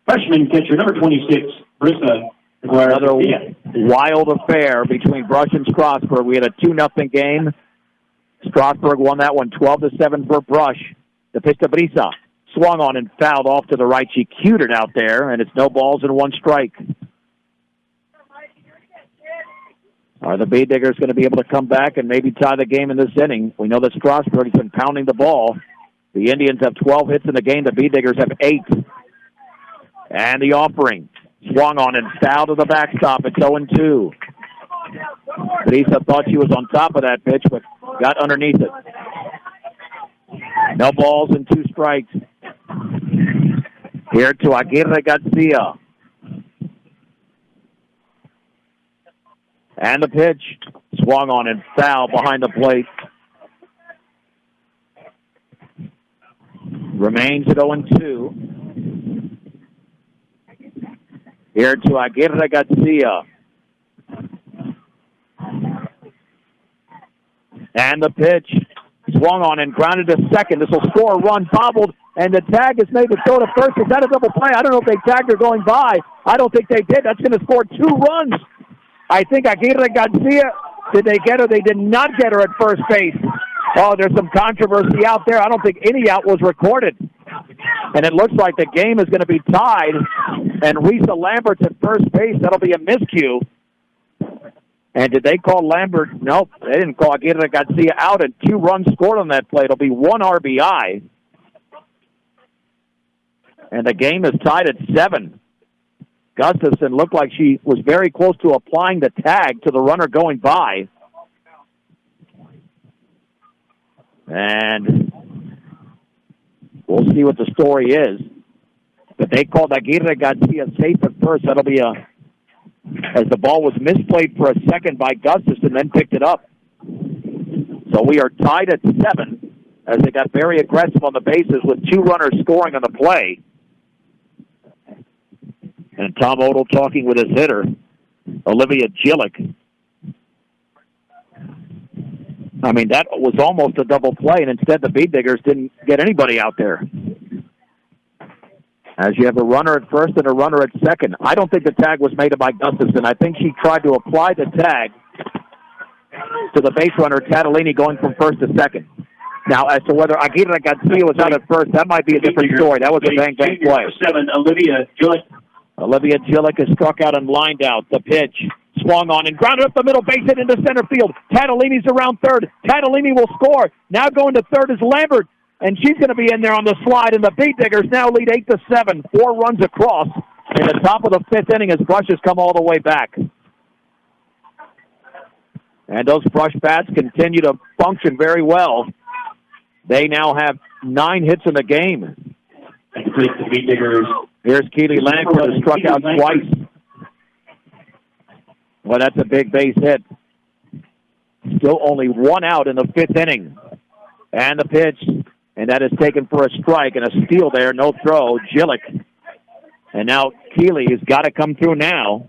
freshman catcher, number 26, Brisa. Another wild affair between Brush and Strasburg. We had a 2-0 game. Strasburg won that one 12-7 for Brush. The pitch to Brisa. Swung on and fouled off to the right. She cued it out there, and it's no balls and one strike. Are the Bee Diggers going to be able to come back and maybe tie the game in this inning? We know that Strasburg has been pounding the ball. The Indians have 12 hits in the game. The Bee Diggers have 8. And the offering. Swung on and fouled to the backstop. It's 0-2. Brisa thought she was on top of that pitch, but got underneath it. No balls and 2 strikes. Here to Aguirre Garcia. And the pitch. Swung on and fouled behind the plate. Remains at 0-2. Here to Aguirre Garcia. And the pitch. Swung on and grounded to second. This will score a run, bobbled, and the tag is made to throw to first. Is that a double play? I don't know if they tagged her going by. I don't think they did. That's going to score 2 runs. I think Aguirre Garcia, did they get her? They did not get her at first base. Oh, there's some controversy out there. I don't think any out was recorded. And it looks like the game is going to be tied. And Risa Lambert's at first base. That'll be a miscue. And did they call Lambert? Nope, they didn't call Aguirre Garcia out, and 2 runs scored on that play. It'll be 1 RBI. And the game is tied at 7. Gustafson looked like she was very close to applying the tag to the runner going by. And we'll see what the story is. But they called Aguirre Garcia safe at first. That'll be as the ball was misplayed for a second by Gustafson, then picked it up. So we are tied at 7 as they got very aggressive on the bases with 2 runners scoring on the play. And Tom Odell talking with his hitter, Olivia Gillick. I mean, that was almost a double play, and instead the Bee Diggers didn't get anybody out there. As you have a runner at first and a runner at second. I don't think the tag was made by Gustafson. I think she tried to apply the tag to the base runner, Catalini, going from first to second. Now, as to whether Aguirre Garcia was out at first, that might be a different story. That was a bang-bang play. 7, Olivia Gillick. Olivia Gillick is struck out and lined out. The pitch swung on and grounded up the middle, base hit into center field. Catalini's around third. Catalini will score. Now going to third is Lambert. And she's going to be in there on the slide, and the Bee Diggers now lead 8-7, 4 runs across in the top of the 5th inning as Brush has come all the way back. And those Brush bats continue to function very well. They now have 9 hits in the game. The Bee Diggers. Here's Keely Langford, who struck out twice. Well, that's a big base hit. Still only 1 out in the 5th inning. And the pitch. And that is taken for a strike and a steal there. No throw. Gillick. And now Keeley has got to come through now.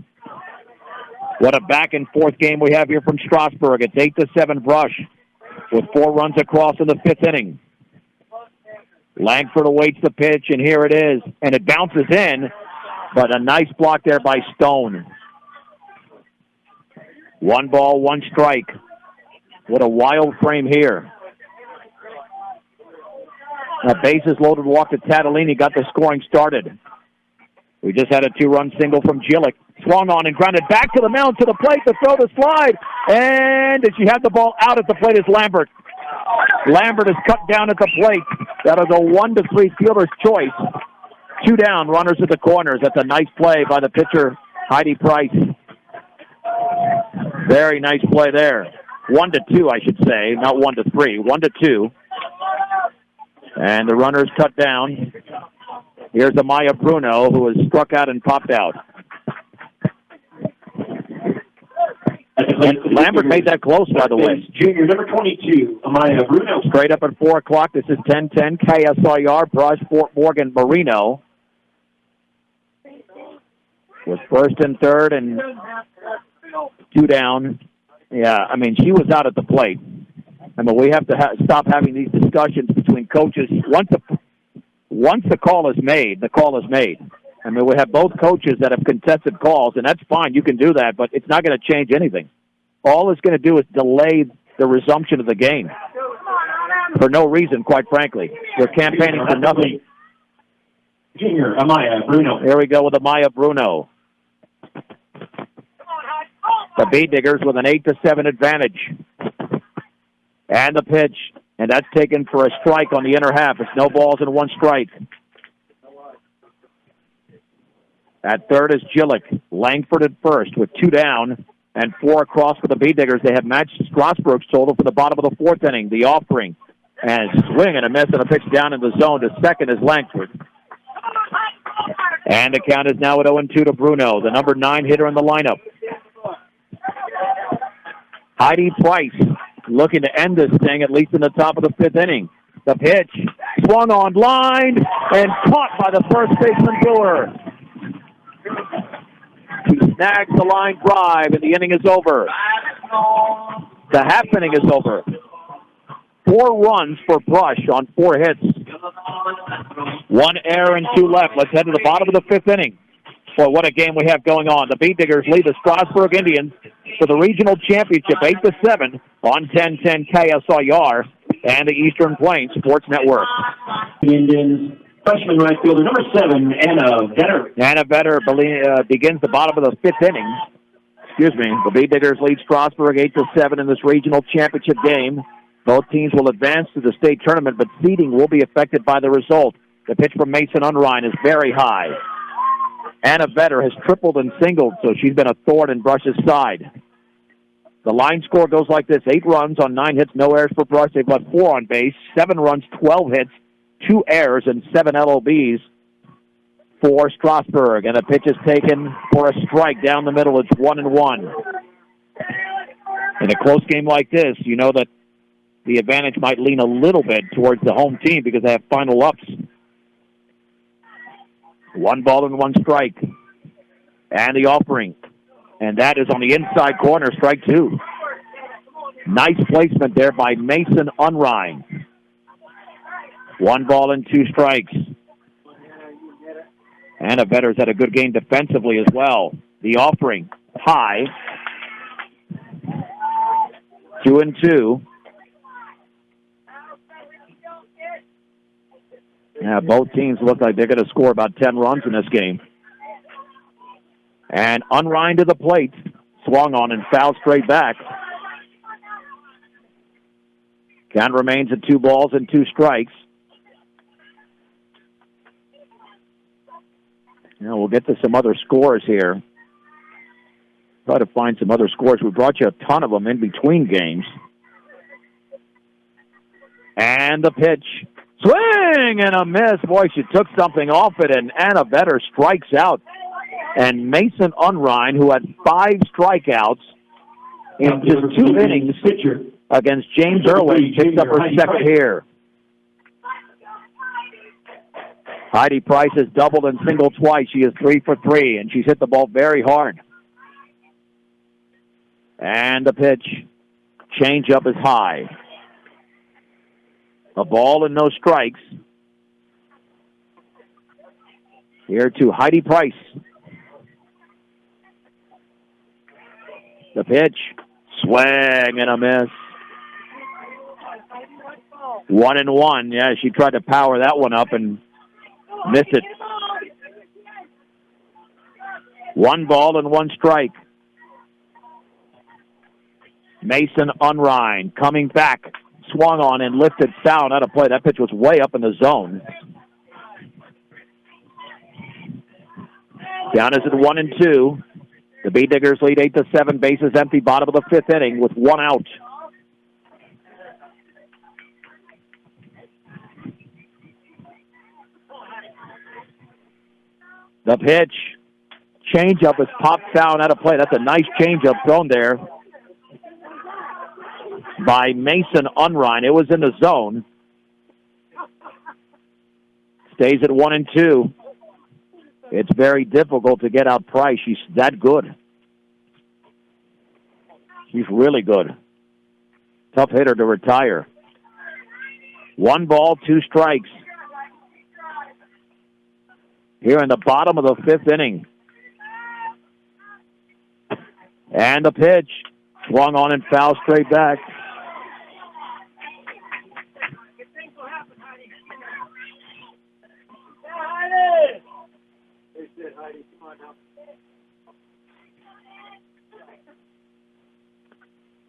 What a back-and-forth game we have here from Strasburg. It's 8-7 Brush with 4 runs across in the 5th inning. Langford awaits the pitch, and here it is. And it bounces in, but a nice block there by Stone. 1 ball, 1 strike. What a wild frame here. A bases loaded walk to Catalini got the scoring started. We just had a 2-run single from Gillick. Swung on and grounded back to the mound, to the plate to throw the slide. And she had the ball out at the plate is Lambert. Lambert is cut down at the plate. That'll go 1-3 fielder's choice. 2 down, runners at the corners. That's a nice play by the pitcher, Heidi Price. Very nice play there. 1-2, I should say, not 1-3. 1-2. And the runner's cut down. Here's Amaya Bruno, who was struck out and popped out. And Lambert made that close, by the way. Junior, number 22, Amaya Bruno. Straight up at 4 o'clock. This is 10-10 KSIR, Brush, Fort Morgan, Marino. With first and third and 2 down. Yeah, I mean, she was out at the plate. I mean, we have to stop having these discussions between coaches. Once the call is made, the call is made. I mean, we have both coaches that have contested calls, and that's fine. You can do that, but it's not going to change anything. All it's going to do is delay the resumption of the game for no reason, quite frankly. They're campaigning for nothing. Junior, Amaya Bruno. Here we go with Amaya Bruno. The Bee Diggers with an 8-7 advantage. And the pitch. And that's taken for a strike on the inner half. It's no balls and 1 strike. At third is Gillick. Langford at first with 2 down and 4 across for the Bee Diggers. They have matched Strasburg's total for the bottom of the 4th inning. The offering. And swing and a miss and a pitch down in the zone. To second is Langford. And the count is now at 0-2 to Bruno, the number 9 hitter in the lineup. Heidi Price looking to end this thing, at least in the top of the 5th inning. The pitch swung on line and caught by the first baseman Brewer. He snags the line drive, and the inning is over. The half inning is over. 4 runs for Brush on 4 hits. 1 error and 2 left. Let's head to the bottom of the 5th inning. Boy, what a game we have going on. The Bee Diggers lead the Strasburg Indians for the regional championship 8-7 on 10-10 KSIR and the Eastern Plains Sports Network. Indians, freshman right fielder, number 7, Anna Vetter. Anna Vetter begins the bottom of the 5th inning. The Bee Diggers lead Strasburg 8-7 in this regional championship game. Both teams will advance to the state tournament, but seeding will be affected by the result. The pitch from Mason Unrein is very high. Anna Vetter has tripled and singled, so she's been a thorn in Brush's side. The line score goes like this: 8 runs on 9 hits, no errors for Brush. They've left 4 on base, 7 runs, 12 hits, 2 errors, and 7 LOBs for Strasburg. And the pitch is taken for a strike down the middle. It's 1-1. In a close game like this, you know that the advantage might lean a little bit towards the home team because they have final ups. 1 ball and 1 strike. And the offering. And that is on the inside corner, strike 2. Nice placement there by Mason Unrein. 1 ball and 2 strikes. Anna Vetter's had a good game defensively as well. The offering, high. 2-2. Yeah, both teams look like they're going to score about 10 runs in this game. And Unrein to the plate. Swung on and fouled straight back. Count remains at 2 balls and 2 strikes. Now we'll get to some other scores here. Try to find some other scores. We brought you a ton of them in between games. And the pitch. Swing and a miss. Boy, she took something off it, and Anna Vetter strikes out. And Mason Unrein, who had 5 strikeouts in just 2 innings against James Irwin, picks up her second here. Heidi Price has doubled and singled twice. She is 3 for 3, and she's hit the ball very hard. And the pitch. Changeup is high. A ball and no strikes. Here to Heidi Price. The pitch. Swing and a miss. 1-1. Yeah, she tried to power that one up and missed it. 1 ball and 1 strike. Mason Unrein coming back. Swung on and lifted foul out of play. That pitch was way up in the zone. Down is at 1-2. The Bee Diggers lead 8-7. Bases empty. Bottom of the 5th inning with 1 out. The pitch. Changeup is popped down out of play. That's a nice changeup thrown there by Mason Unrein. It was in the zone. Stays at 1-2. It's very difficult to get out Price. She's that good. She's really good. Tough hitter to retire. 1 ball, 2 strikes. Here in the bottom of the 5th inning. And the pitch. Swung on and foul straight back.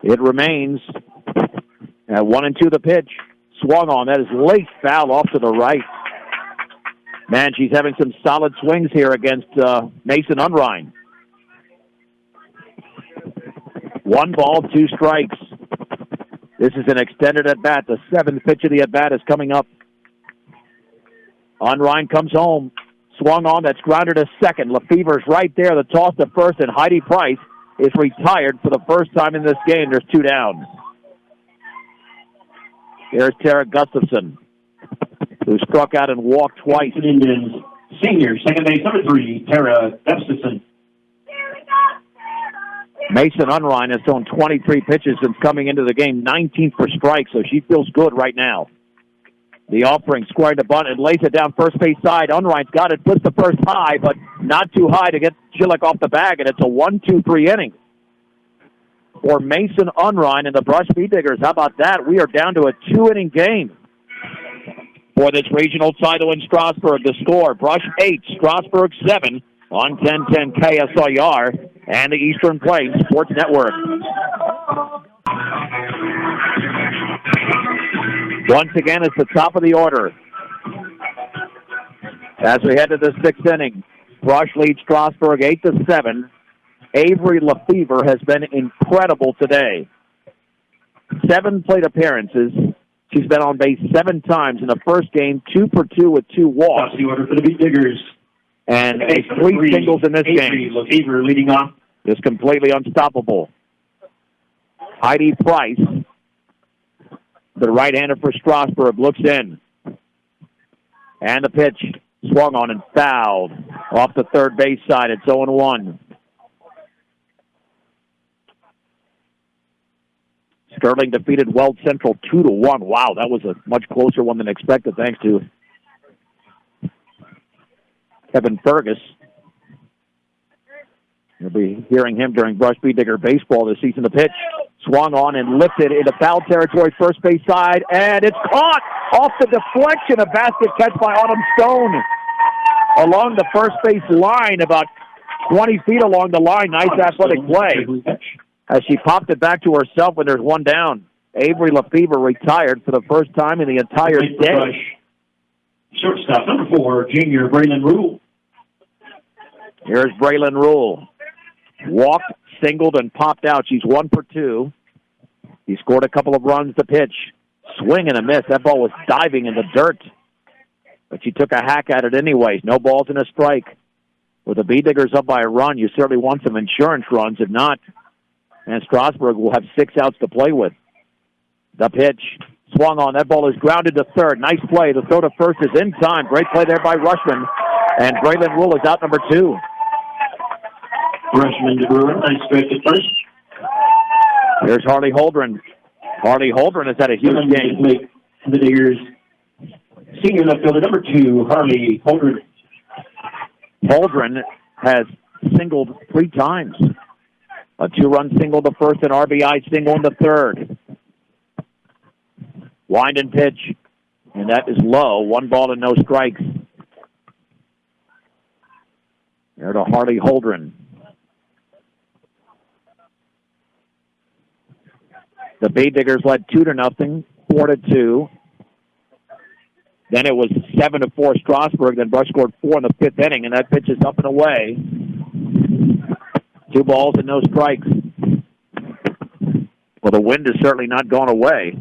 It remains at 1-2 the pitch. Swung on. That is late foul off to the right. Man, she's having some solid swings here against Mason Unrein. 1 ball, 2 strikes. This is an extended at-bat. The 7th pitch of the at-bat is coming up. Unrein comes home. Swung on. That's grounded to second. Lefevre's right there. The toss to first, and Heidi Price is retired for the first time in this game. There's 2 down. Here's Tara Gustafson, who struck out and walked twice. Indians senior, second base, number 3, Tara Gustafson. Mason Unrein has thrown 23 pitches since coming into the game, 19 for strikes, so she feels good right now. The offering squared to bunt and lays it down first base side. Unrein's got it, puts the first high, but not too high to get Schillick off the bag, and it's a 1-2-3 inning for Mason Unrein and the Brush Bee Diggers. How about that? We are down to a 2-inning game for this regional title in Strasburg. The score, Brush 8, Strasburg 7 on 1010 KSIR and the Eastern Plains Sports Network. Once again, it's the top of the order. As we head to the 6th inning, Brush leads Strasburg 8-7. Avery Lefevre has been incredible today. 7 plate appearances. She's been on base 7 times in the first game, 2 for 2 with 2 walks. That's the order for the Bee Diggers. And 3 singles in this Avery game. Lefevre leading off. Just completely unstoppable. Heidi Price, the right-hander for Strasburg, looks in. And the pitch swung on and fouled off the third base side. It's 0-1. Sterling defeated Weld Central 2-1. Wow, that was a much closer one than expected, thanks to Kevin Fergus. You'll be hearing him during Brush Bee Digger baseball this season. The pitch swung on and lifted into foul territory, first base side, and it's caught off the deflection. A basket catch by Autumn Stone along the first base line, about 20 feet along the line. Nice athletic play as she popped it back to herself when there's 1 down. Avery Lefevre retired for the first time in the entire day. Shortstop, number 4, junior Braylon Rule. Here's Braylon Rule. Walked, singled, and popped out. She's 1 for 2. He scored a couple of runs to pitch. Swing and a miss. That ball was diving in the dirt. But she took a hack at it anyways. No balls and a strike. With the Bee Diggers up by a run, you certainly want some insurance runs. If not, and Strasburg will have 6 outs to play with. The pitch swung on. That ball is grounded to third. Nice play. The throw to first is in time. Great play there by Rushman. And Braylon Rule is out number 2. Rushman to Brewer, nice stretch at first. Here's Harley Holdren. Harley Holdren has had a huge game. The Diggers, senior left fielder, number 2, Harley Holdren. Holdren has singled 3 times. A 2-run single to first, an RBI single in the third. Wind and pitch, and that is low. 1 ball and no strikes. There to Harley Holdren. The Bee Diggers led 2-0, 4-2. Then it was 7-4 Strasburg. Then Brush scored 4 in the 5th inning, and that pitch is up and away. 2 balls and no strikes. Well, the wind has certainly not gone away.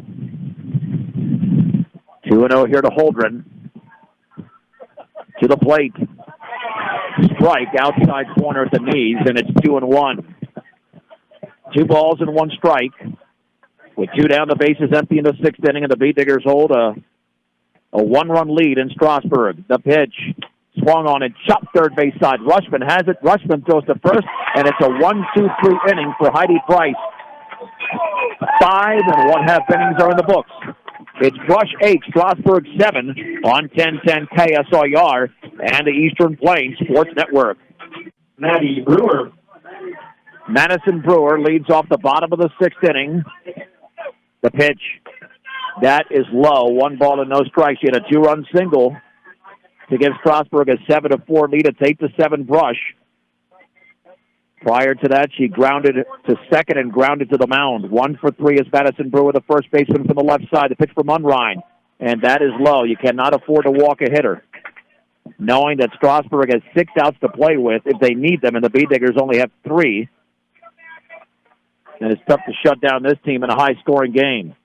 2-0 here to Holdren. To the plate. Strike outside corner at the knees, and it's 2-1. 2 balls and 1 strike. With 2 down, the base is empty in the 6th inning, and the Bee Diggers hold a 1-run lead in Strasburg. The pitch swung on and chopped third base side. Rushman has it. Rushman throws to first, and it's a 1-2-3 inning for Heidi Price. 5 1/2 innings are in the books. It's Brush 8, Strasburg 7 on 1010 KSIR and the Eastern Plains Sports Network. Maddie Brewer. Madison Brewer leads off the bottom of the 6th inning. The pitch, that is low. 1 ball and no strikes. She had a 2-run single to give Strasburg a 7-4 lead. It's 8-7 Brush. Prior to that, she grounded to second and grounded to the mound. 1 for 3 is Madison Brewer, the first baseman from the left side. The pitch from Unrein, and that is low. You cannot afford to walk a hitter, knowing that Strasburg has 6 outs to play with if they need them, and the Bee Diggers only have 3. And it's tough to shut down this team in a high-scoring game.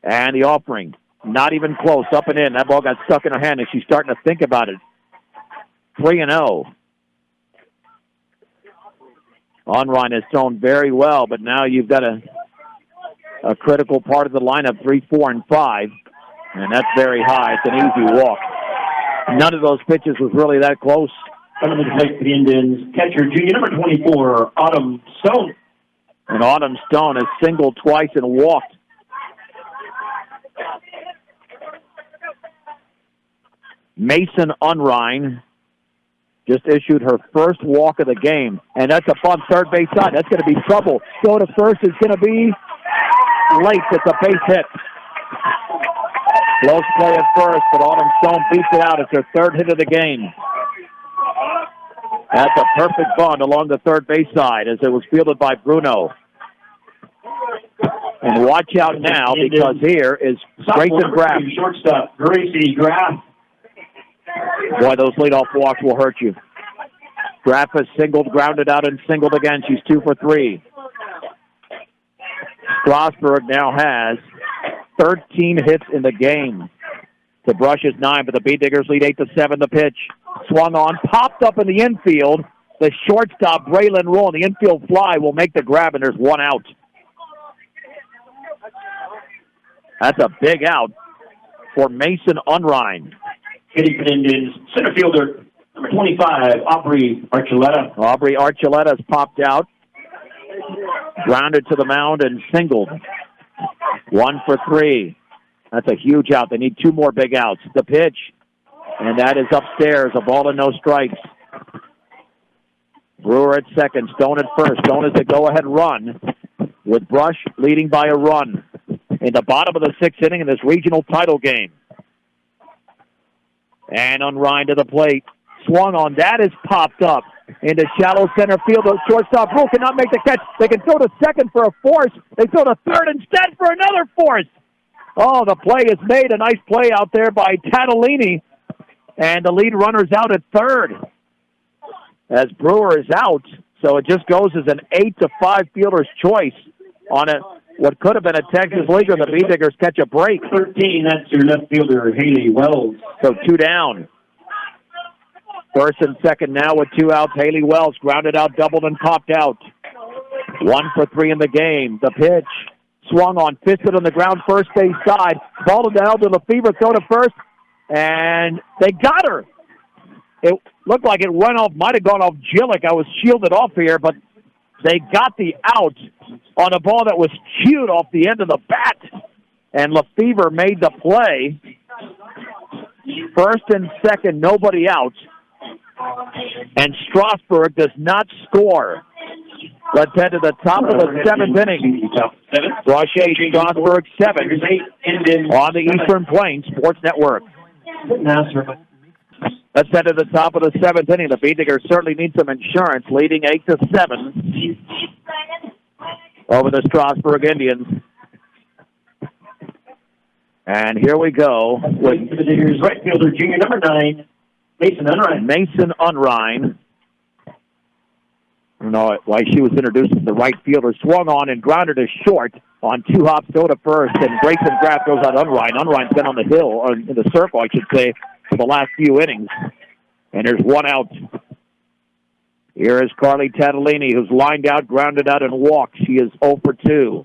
And the offering, not even close, up and in. That ball got stuck in her hand, and she's starting to think about it. 3-0. Unrein has thrown very well, but now you've got a critical part of the lineup, 3, 4, and 5. And that's very high. It's an easy walk. None of those pitches was really that close. Coming to play for the Indians, catcher, junior number 24, Autumn Stone. And Autumn Stone has singled twice and walked. Mason Unrein just issued her first walk of the game, and that's up on third base side. That's going to be trouble. Go to first is going to be late. It's a base hit. Close play at first, but Autumn Stone beats it out. It's her 3rd hit of the game. That's a perfect bunt along the third base side as it was fielded by Bruno. And watch out now, because here is Grayson Graff. Shortstop, Gracie Graff. Boy, those leadoff walks will hurt you. Graff has singled, grounded out, and singled again. She's 2 for 3. Strasburg now has 13 hits in the game. The Brush is 9, but the Bee Diggers lead 8-7. The pitch swung on, popped up in the infield. The shortstop, Braylon Roll, the infield fly will make the grab, and there's 1 out. That's a big out for Mason Unrein. Hitting for the Indians, center fielder, number 25, Aubrey Archuleta. Aubrey Archuleta's popped out, grounded to the mound, and singled. 1 for 3. That's a huge out. They need 2 more big outs. The pitch, and that is upstairs. A ball and no strikes. Brewer at second, Stone at first. Stone is the go-ahead run, with Brush leading by a run in the bottom of the 6th inning in this regional title game. And Unrein to the plate. Swung on. That is popped up into shallow center field. The shortstop Rule cannot make the catch. They can throw to second for a force. They throw to third instead for another force. Oh, the play is made. A nice play out there by Tatalini. And the lead runner's out at third as Brewer is out. So it just goes as an 8-5 fielder's choice on what could have been a Texas Leaguer. The Bee Diggers catch a break. 13, that's your left fielder, Haley Wells. So 2 down. First and second now with 2 outs. Haley Wells grounded out, doubled, and popped out. 1 for 3 in the game. The pitch swung on, fisted on the ground, first base side. Ball down to Lefevre, throw to first, and they got her. It looked like it went off, might have gone off Gillick. I was shielded off here, but they got the out on a ball that was chewed off the end of the bat. And Lefevre made the play. First and second, nobody out. And Strasburg does not score. Let's head to the top of the 7th inning. Brush 8, Strasburg 7 on the Eastern Plains Sports Network. Let's head to the top of the 7th inning. The Bee Diggers certainly need some insurance, leading 8-7 over the Strasburg Indians. And here we go with the Diggers right fielder, junior number 9, Mason Unrein. Mason Unrein. I don't know why she was introduced as the right fielder. Swung on and grounded to short on 2 hops, go to first, and Grayson Graff goes on Unrein. Unrein's been on the hill, or in the circle, I should say, for the last few innings. And there's 1 out. Here is Carly Tatalini, who's lined out, grounded out, and walked. She is 0 for 2.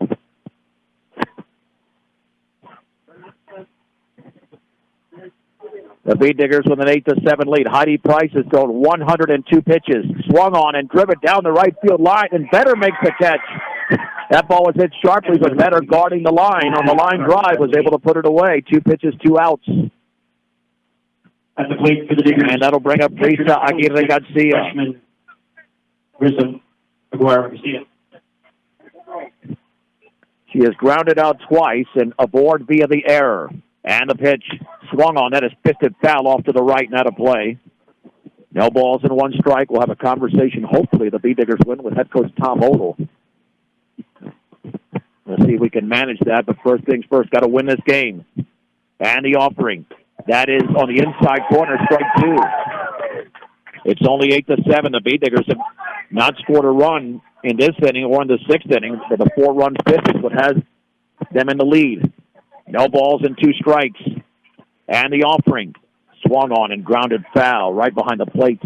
The Bead Diggers with an 8-7 lead. Heidi Price has thrown 102 pitches. Swung on and driven down the right field line, and Vetter makes the catch. That ball was hit sharply, but Vetter guarding the line on the line drive was able to put it away. 2 pitches, 2 outs. At the plate for the Diggers. And that'll bring up Brisa Aguirre Garcia. Brisa Aguirre Garcia. She is grounded out twice and aboard via the error. And the pitch swung on. That is fisted foul off to the right and out of play. No balls and 1 strike. We'll have a conversation. Hopefully the Bee Diggers win with head coach Tom Odell. We'll see if we can manage that. But first things first, got to win this game. And the offering. That is on the inside corner, strike 2. It's only 8-7. The Bee Diggers have not scored a run in this inning or in the 6th inning. So the 4-run fifth is what has them in the lead. No balls and 2 strikes. And the offering. Swung on and grounded foul right behind the plate.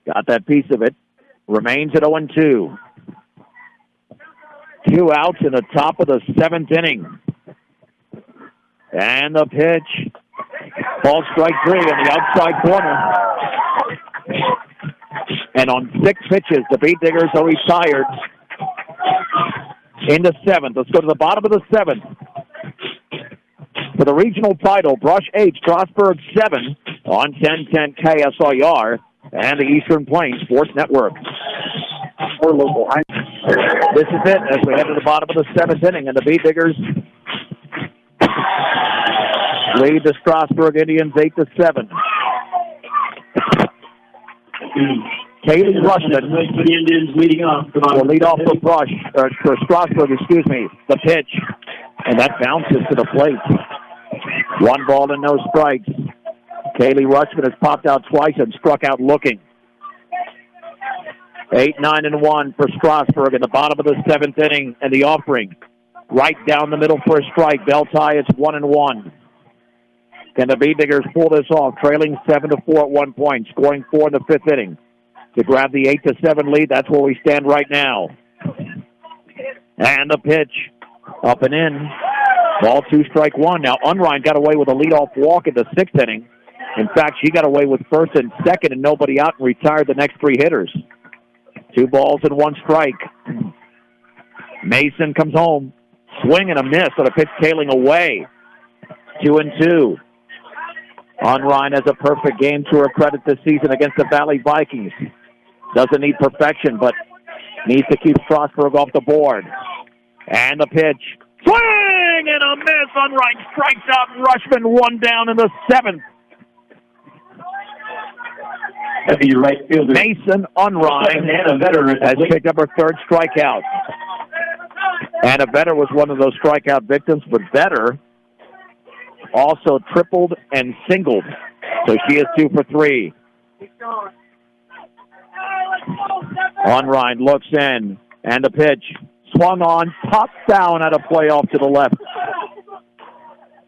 Got that piece of it. Remains at 0-2. 2 outs in the top of the 7th inning. And the pitch. Ball strike 3 on the outside corner. And on 6 pitches, the Bead Diggers are retired. In the 7th. Let's go to the bottom of the 7th. For the regional title, Brush 8, Strasburg 7 on 1010 KSIR and the Eastern Plains Sports Network. Or local high. This is it as we head to the bottom of the 7th inning, and the Bee Diggers lead the Strasburg Indians 8-7. Kaylee Rushman for the Indians leading off. will lead off for Strasburg, the pitch. And that bounces to the plate. 1 ball and no strikes. Kaylee Rushman has popped out twice and struck out looking. 8-9-1 for Strasburg in the bottom of the 7th inning, and the offering. Right down the middle for a strike. Bell tie, it's 1-1. Can the Bee Diggers pull this off? Trailing 7-4 at 1 point, scoring 4 in the 5th inning. To grab the 8-7 lead, that's where we stand right now. And the pitch. Up and in. Ball 2, strike 1. Now, Unrein got away with a leadoff walk in the 6th inning. In fact, she got away with first and second and nobody out and retired the next 3 hitters. 2 balls and 1 strike. Mason comes home. Swing and a miss on a pitch tailing away. 2-2. Unrein has a perfect game to her credit this season against the Valley Vikings. Doesn't need perfection, but needs to keep Strasburg off the board. And the pitch. Swing and a miss. Unrein strikes out Rushman, 1 down in the 7th. That'd be your right fielder. Mason Unrein has picked up her 3rd strikeout. Anna Vetter was one of those strikeout victims, but Vetter also tripled and singled. So she is 2 for 3. Unrein looks in, and the pitch. Swung on, popped down at a play off to the left.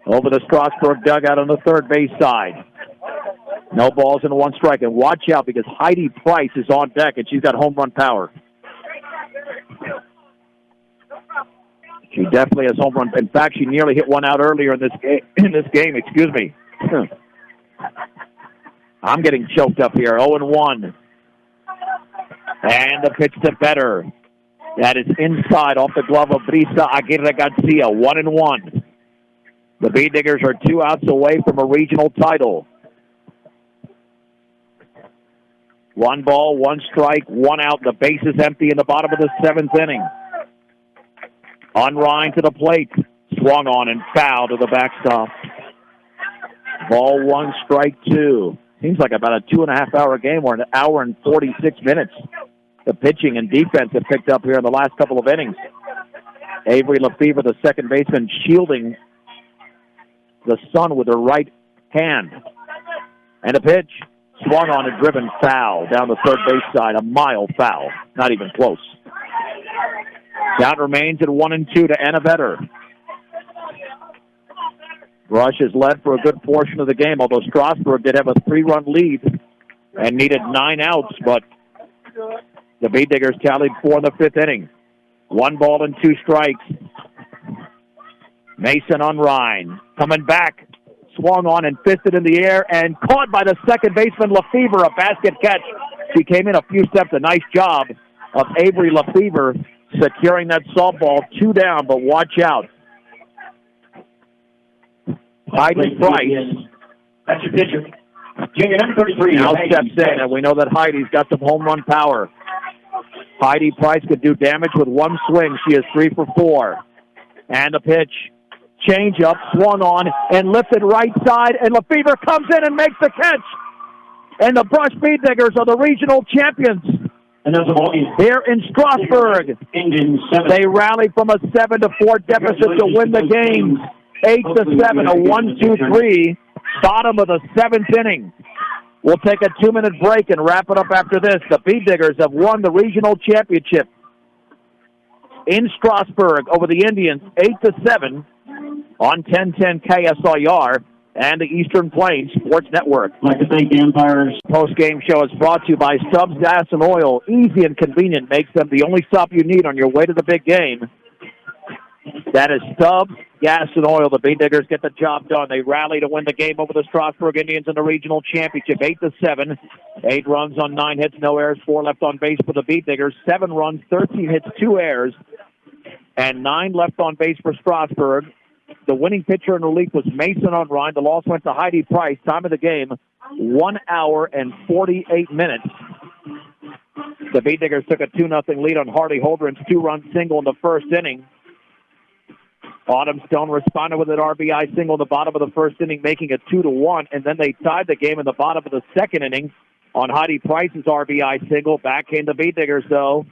Over the Strasburg dugout on the 3rd base side. No balls and 1 strike. And watch out because Heidi Price is on deck, and she's got home run power. She definitely has home run. In fact, she nearly hit one out earlier in this game. Excuse me. I'm getting choked up here. 0-1. And the pitch to Vetter. That is inside off the glove of Brisa Aguirre Garcia. 1-1. The Bee Diggers are 2 outs away from a regional title. 1 ball, 1 strike, 1 out. The base is empty in the bottom of the 7th inning. Unrein to the plate. Swung on and foul to the backstop. Ball 1, strike 2. Seems like about a 2.5-hour game or an hour and 46 minutes. The pitching and defense have picked up here in the last couple of innings. Avery Lefevre, the second baseman, shielding the sun with her right hand. And a pitch. Swung on and driven foul down the 3rd base side. A mild foul. Not even close. Count remains at 1-2 to Anna Vetter. Brush has led for a good portion of the game, although Strasburg did have a 3-run lead and needed 9 outs, but the Bee Diggers tallied 4 in the 5th inning. 1 ball and 2 strikes. Mason Unrein coming back. Swung on and fisted in the air and caught by the second baseman, Lefevre, a basket catch. She came in a few steps. A nice job of Avery Lefevre securing that softball. 2 down, but watch out. Heidi Price. That's your pitcher. Junior number 33. Now steps in, and we know that Heidi's got some home run power. Heidi Price could do damage with one swing. She is 3 for 4. And the pitch. Change up, swung on, and lifted right side, and Lefevre comes in and makes the catch. And the Brush Speed Diggers are the regional champions here in Strasburg. They rally from a 7-4 deficit to win the game. 8-7, a 1-2-3, bottom of the 7th inning. We'll take a 2-minute break and wrap it up after this. The Bead Diggers have won the regional championship in Strasburg over the Indians, 8-7. On 1010 KSIR and the Eastern Plains Sports Network. I'd like to thank the umpires. Post-game show is brought to you by Stubbs Gas and Oil. Easy and convenient makes them the only stop you need on your way to the big game. That is Stubbs Gas and Oil. The Bean Diggers get the job done. They rally to win the game over the Strasburg Indians in the regional championship, 8-7. 8 runs on 9 hits, no errors, 4 left on base for the Bean Diggers. 7 runs, 13 hits, 2 errors, and 9 left on base for Strasburg. The winning pitcher in relief was Mason Unrein. The loss went to Heidi Price. Time of the game, 1 hour and 48 minutes. The Bean Diggers took a 2-0 lead on Hardy Holdren's 2-run single in the first inning. Autumn Stone responded with an RBI single in the bottom of the first inning, making it 2-1, and then they tied the game in the bottom of the second inning on Heidi Price's RBI single. Back came the Bean Diggers, though,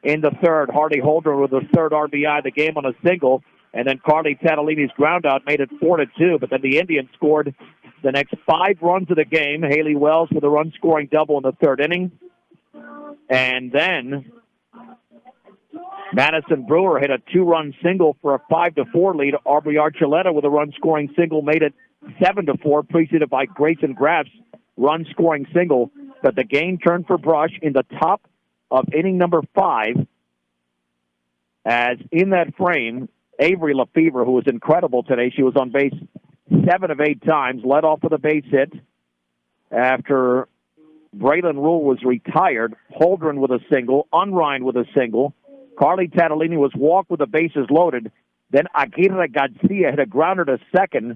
in the third. Hardy Holdren with the third RBI of the game on a single. And then Carly Tatalini's groundout made it 4-2. But then the Indians scored the next 5 runs of the game. Haley Wells with a run-scoring double in the third inning. And then Madison Brewer hit a 2-run single for a 5-4 lead. Aubrey Archuleta with a run-scoring single made it 7-4, preceded by Grayson Graff's run-scoring single. But the game turned for Brush in the top of inning number 5. As in that frame, Avery Lefevre, who was incredible today, she was on base 7 of 8 times, led off with a base hit after Braylon Rule was retired. Holdren with a single, Unrein with a single. Carly Tatalini was walked with the bases loaded. Then Aguirre Garcia hit a grounder to second,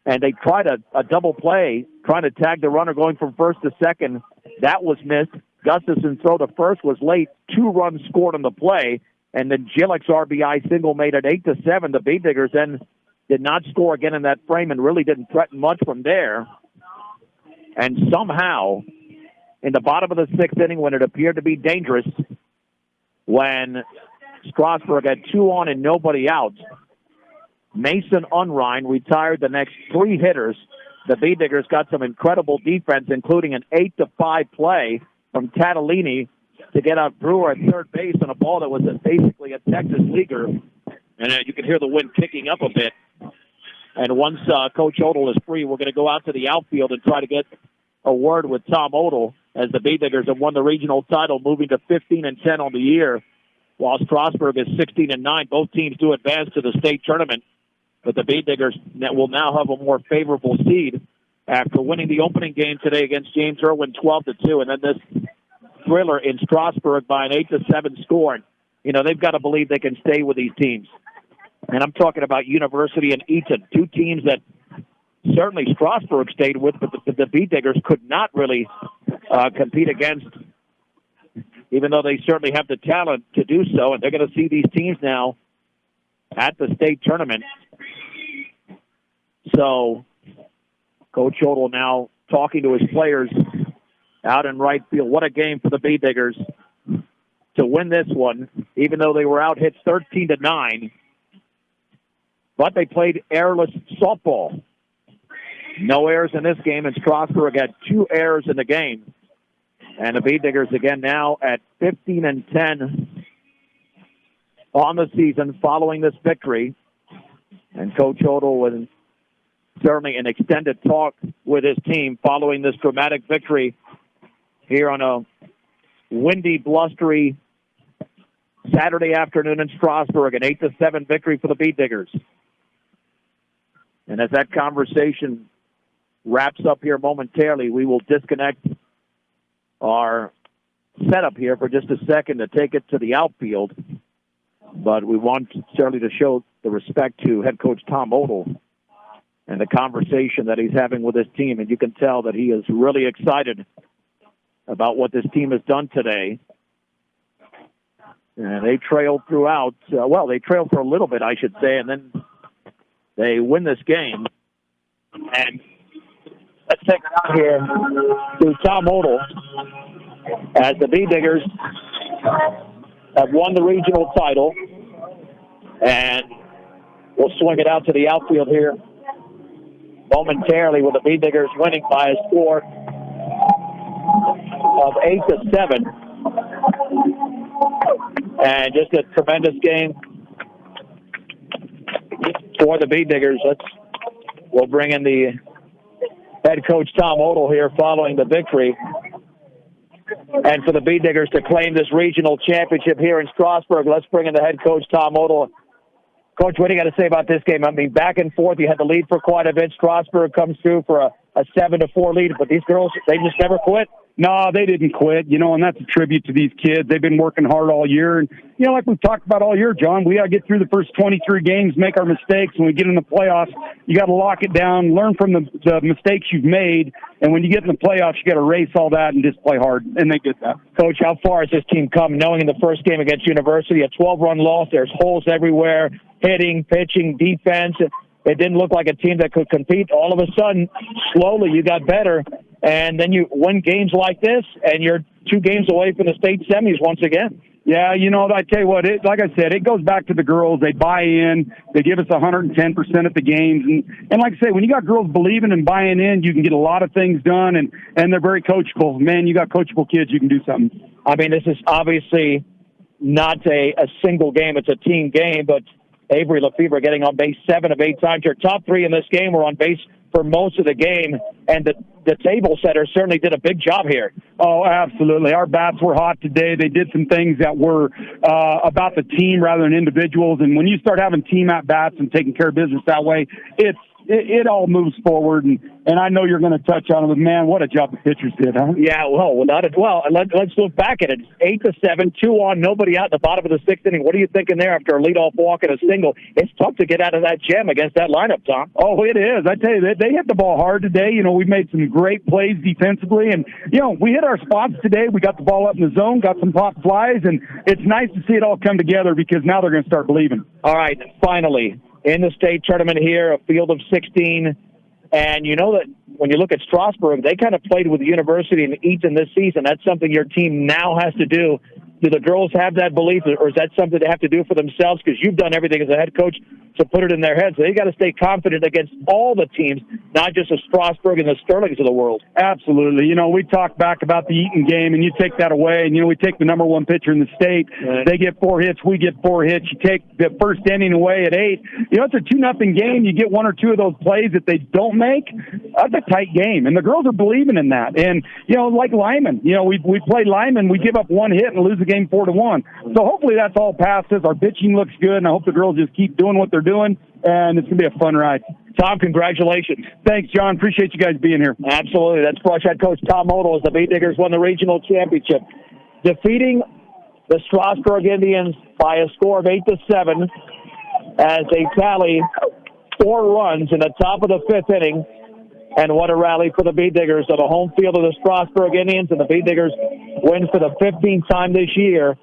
and they tried a double play, trying to tag the runner going from first to second. That was missed. Gustafson's throw to first was late. 2 runs scored on the play. And then Gillick's RBI single made it 8-7. The Bean Diggers then did not score again in that frame and really didn't threaten much from there. And somehow, in the bottom of the 6th inning, when it appeared to be dangerous, when Strasburg had 2 on and nobody out, Mason Unrein retired the next 3 hitters. The Bean Diggers got some incredible defense, including an 8-5 play from Tatalini to get out Brewer at third base on a ball that was basically a Texas leaguer. And you can hear the wind kicking up a bit. And once Coach Odell is free, we're going to go out to the outfield and try to get a word with Tom Odell, as the Bean Diggers have won the regional title, moving to 15-10 on the year, while Strasburg is 16-9. Both teams do advance to the state tournament, but the Bean Diggers will now have a more favorable seed after winning the opening game today against James Irwin 12-2, and then this thriller in Strasburg by an 8-7 score. You know, they've got to believe they can stay with these teams. And I'm talking about University and Eaton, 2 teams that certainly Strasburg stayed with, but the Bean Diggers could not really compete against, even though they certainly have the talent to do so. And they're going to see these teams now at the state tournament. So Coach Odell now talking to his players out in right field. What a game for the Bean Diggers to win this one, even though they were out hit 13-9. But they played errorless softball. No errors in this game, and Strasburg had 2 errors in the game. And the Bean Diggers again now at 15-10 on the season following this victory. And Coach Odell with certainly an extended talk with his team following this dramatic victory here on a windy, blustery Saturday afternoon in Strasburg. An 8-7 victory for the Bean Diggers. And as that conversation wraps up here momentarily, we will disconnect our setup here for just a second to take it to the outfield. But we want certainly to show the respect to head coach Tom Odell and the conversation that he's having with his team. And you can tell that he is really excited about what this team has done today. And they trailed throughout. They trailed for a little bit, I should say, and then they win this game. And let's take it out here to Tom Odell as the B-Diggers have won the regional title. And we'll swing it out to the outfield here momentarily with the B-Diggers winning by a score of 8-7. And just a tremendous game for the B-Diggers. We'll bring in the head coach Tom Odell here following the victory. And for the B-Diggers to claim this regional championship here in Strasburg, let's bring in the head coach Tom Odell. Coach, what do you got to say about this game? I mean, back and forth, you had the lead for quite a bit. Strasburg comes through for a 7-4 lead, but these girls, they just never quit. No, they didn't quit, and that's a tribute to these kids. They've been working hard all year. And, like we've talked about all year, John, we got to get through the first 23 games, make our mistakes. When we get in the playoffs, you got to lock it down, learn from the mistakes you've made. And when you get in the playoffs, you got to erase all that and just play hard. And they did that. Coach, how far has this team come? Knowing in the first game against University, a 12-run loss, there's holes everywhere, hitting, pitching, defense. It didn't look like a team that could compete. All of a sudden, slowly, you got better. And then you win games like this, and you're 2 games away from the state semis once again. Yeah, I tell you what, like I said, it goes back to the girls. They buy in. They give us 110% at the games. And like I say, when you got girls believing and buying in, you can get a lot of things done, and they're very coachable. Man, you got coachable kids, you can do something. I mean, this is obviously not a single game. It's a team game, but Avery Lefevre getting on base 7 of 8 times. Your top 3 in this game were on base for most of the game, and the table setters certainly did a big job here. Oh, absolutely. Our bats were hot today. They did some things that were about the team rather than individuals, and when you start having team at-bats and taking care of business that way, it all moves forward, and I know you're going to touch on it, but man, what a job the pitchers did, huh? Yeah, let's look back at it. 8-7, 2 on, nobody out in the bottom of the 6th inning. What are you thinking there after a leadoff walk and a single? It's tough to get out of that jam against that lineup, Tom. Oh, it is. I tell you, they hit the ball hard today. We made some great plays defensively, and, we hit our spots today. We got the ball up in the zone, got some pop flies, and it's nice to see it all come together because now they're going to start believing. All right, finally, in the state tournament here, a field of 16. And you know that when you look at Strasburg, they kind of played with the University and Eaton this season. That's something your team now has to do. Do the girls have that belief, or is that something they have to do for themselves? Because you've done everything as a head coach to put it in their heads. So they got to stay confident against all the teams, not just the Strasburg and the Sterlings of the world. Absolutely. We talked back about the Eaton game, and you take that away, and, we take the number 1 pitcher in the state. Right. They get 4 hits. We get 4 hits. You take the first inning away at 8. It's a 2-0 game. You get 1 or 2 of those plays that they don't make. That's a tight game, and the girls are believing in that. And, like Lyman, we play Lyman. We give up 1 hit and lose the game 4-1. So hopefully that's all passes. Our pitching looks good, and I hope the girls just keep doing what they're doing, and it's going to be a fun ride. Tom, congratulations. Thanks, John. Appreciate you guys being here. Absolutely. That's Brush head coach Tom Odell as the B-Diggers won the regional championship, defeating the Strasburg Indians by a score of 8-7 as they tally 4 runs in the top of the 5th inning. And what a rally for the B-Diggers at the home field of the Strasburg Indians. And the B-Diggers win for the 15th time this year.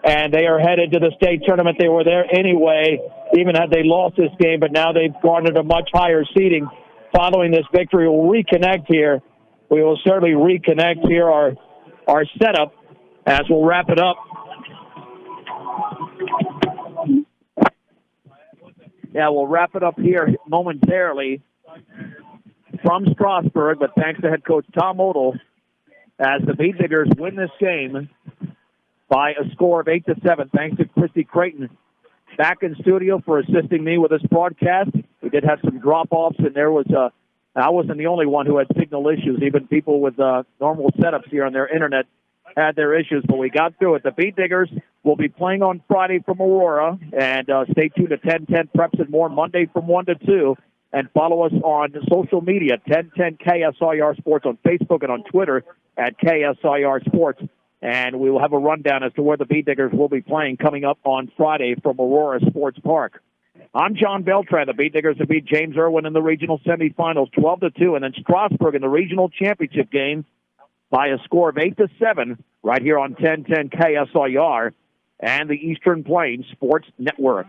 And they are headed to the state tournament. They were there anyway, even had they lost this game. But now they've garnered a much higher seeding following this victory. We'll reconnect here. We will certainly reconnect here our setup as we'll wrap it up. Yeah, we'll wrap it up here momentarily from Strasburg, but thanks to head coach Tom Odell as the B-Diggers win this game by a score of 8-7. Thanks to Christy Creighton back in studio for assisting me with this broadcast. We did have some drop-offs, and I wasn't the only one who had signal issues. Even people with normal setups here on their internet had their issues, but we got through it. The B-Diggers will be playing on Friday from Aurora, and stay tuned to 10-10 Preps and more Monday from 1 to 2. and follow us on social media, 1010 KSIR Sports on Facebook and on Twitter at KSIR Sports. And we will have a rundown as to where the Beat-Diggers will be playing coming up on Friday from Aurora Sports Park. I'm John Beltran. The Beat-Diggers have beat James Irwin in the regional semifinals 12-2, and then Strasburg in the regional championship game by a score of 8-7 right here on 1010 KSIR and the Eastern Plains Sports Network.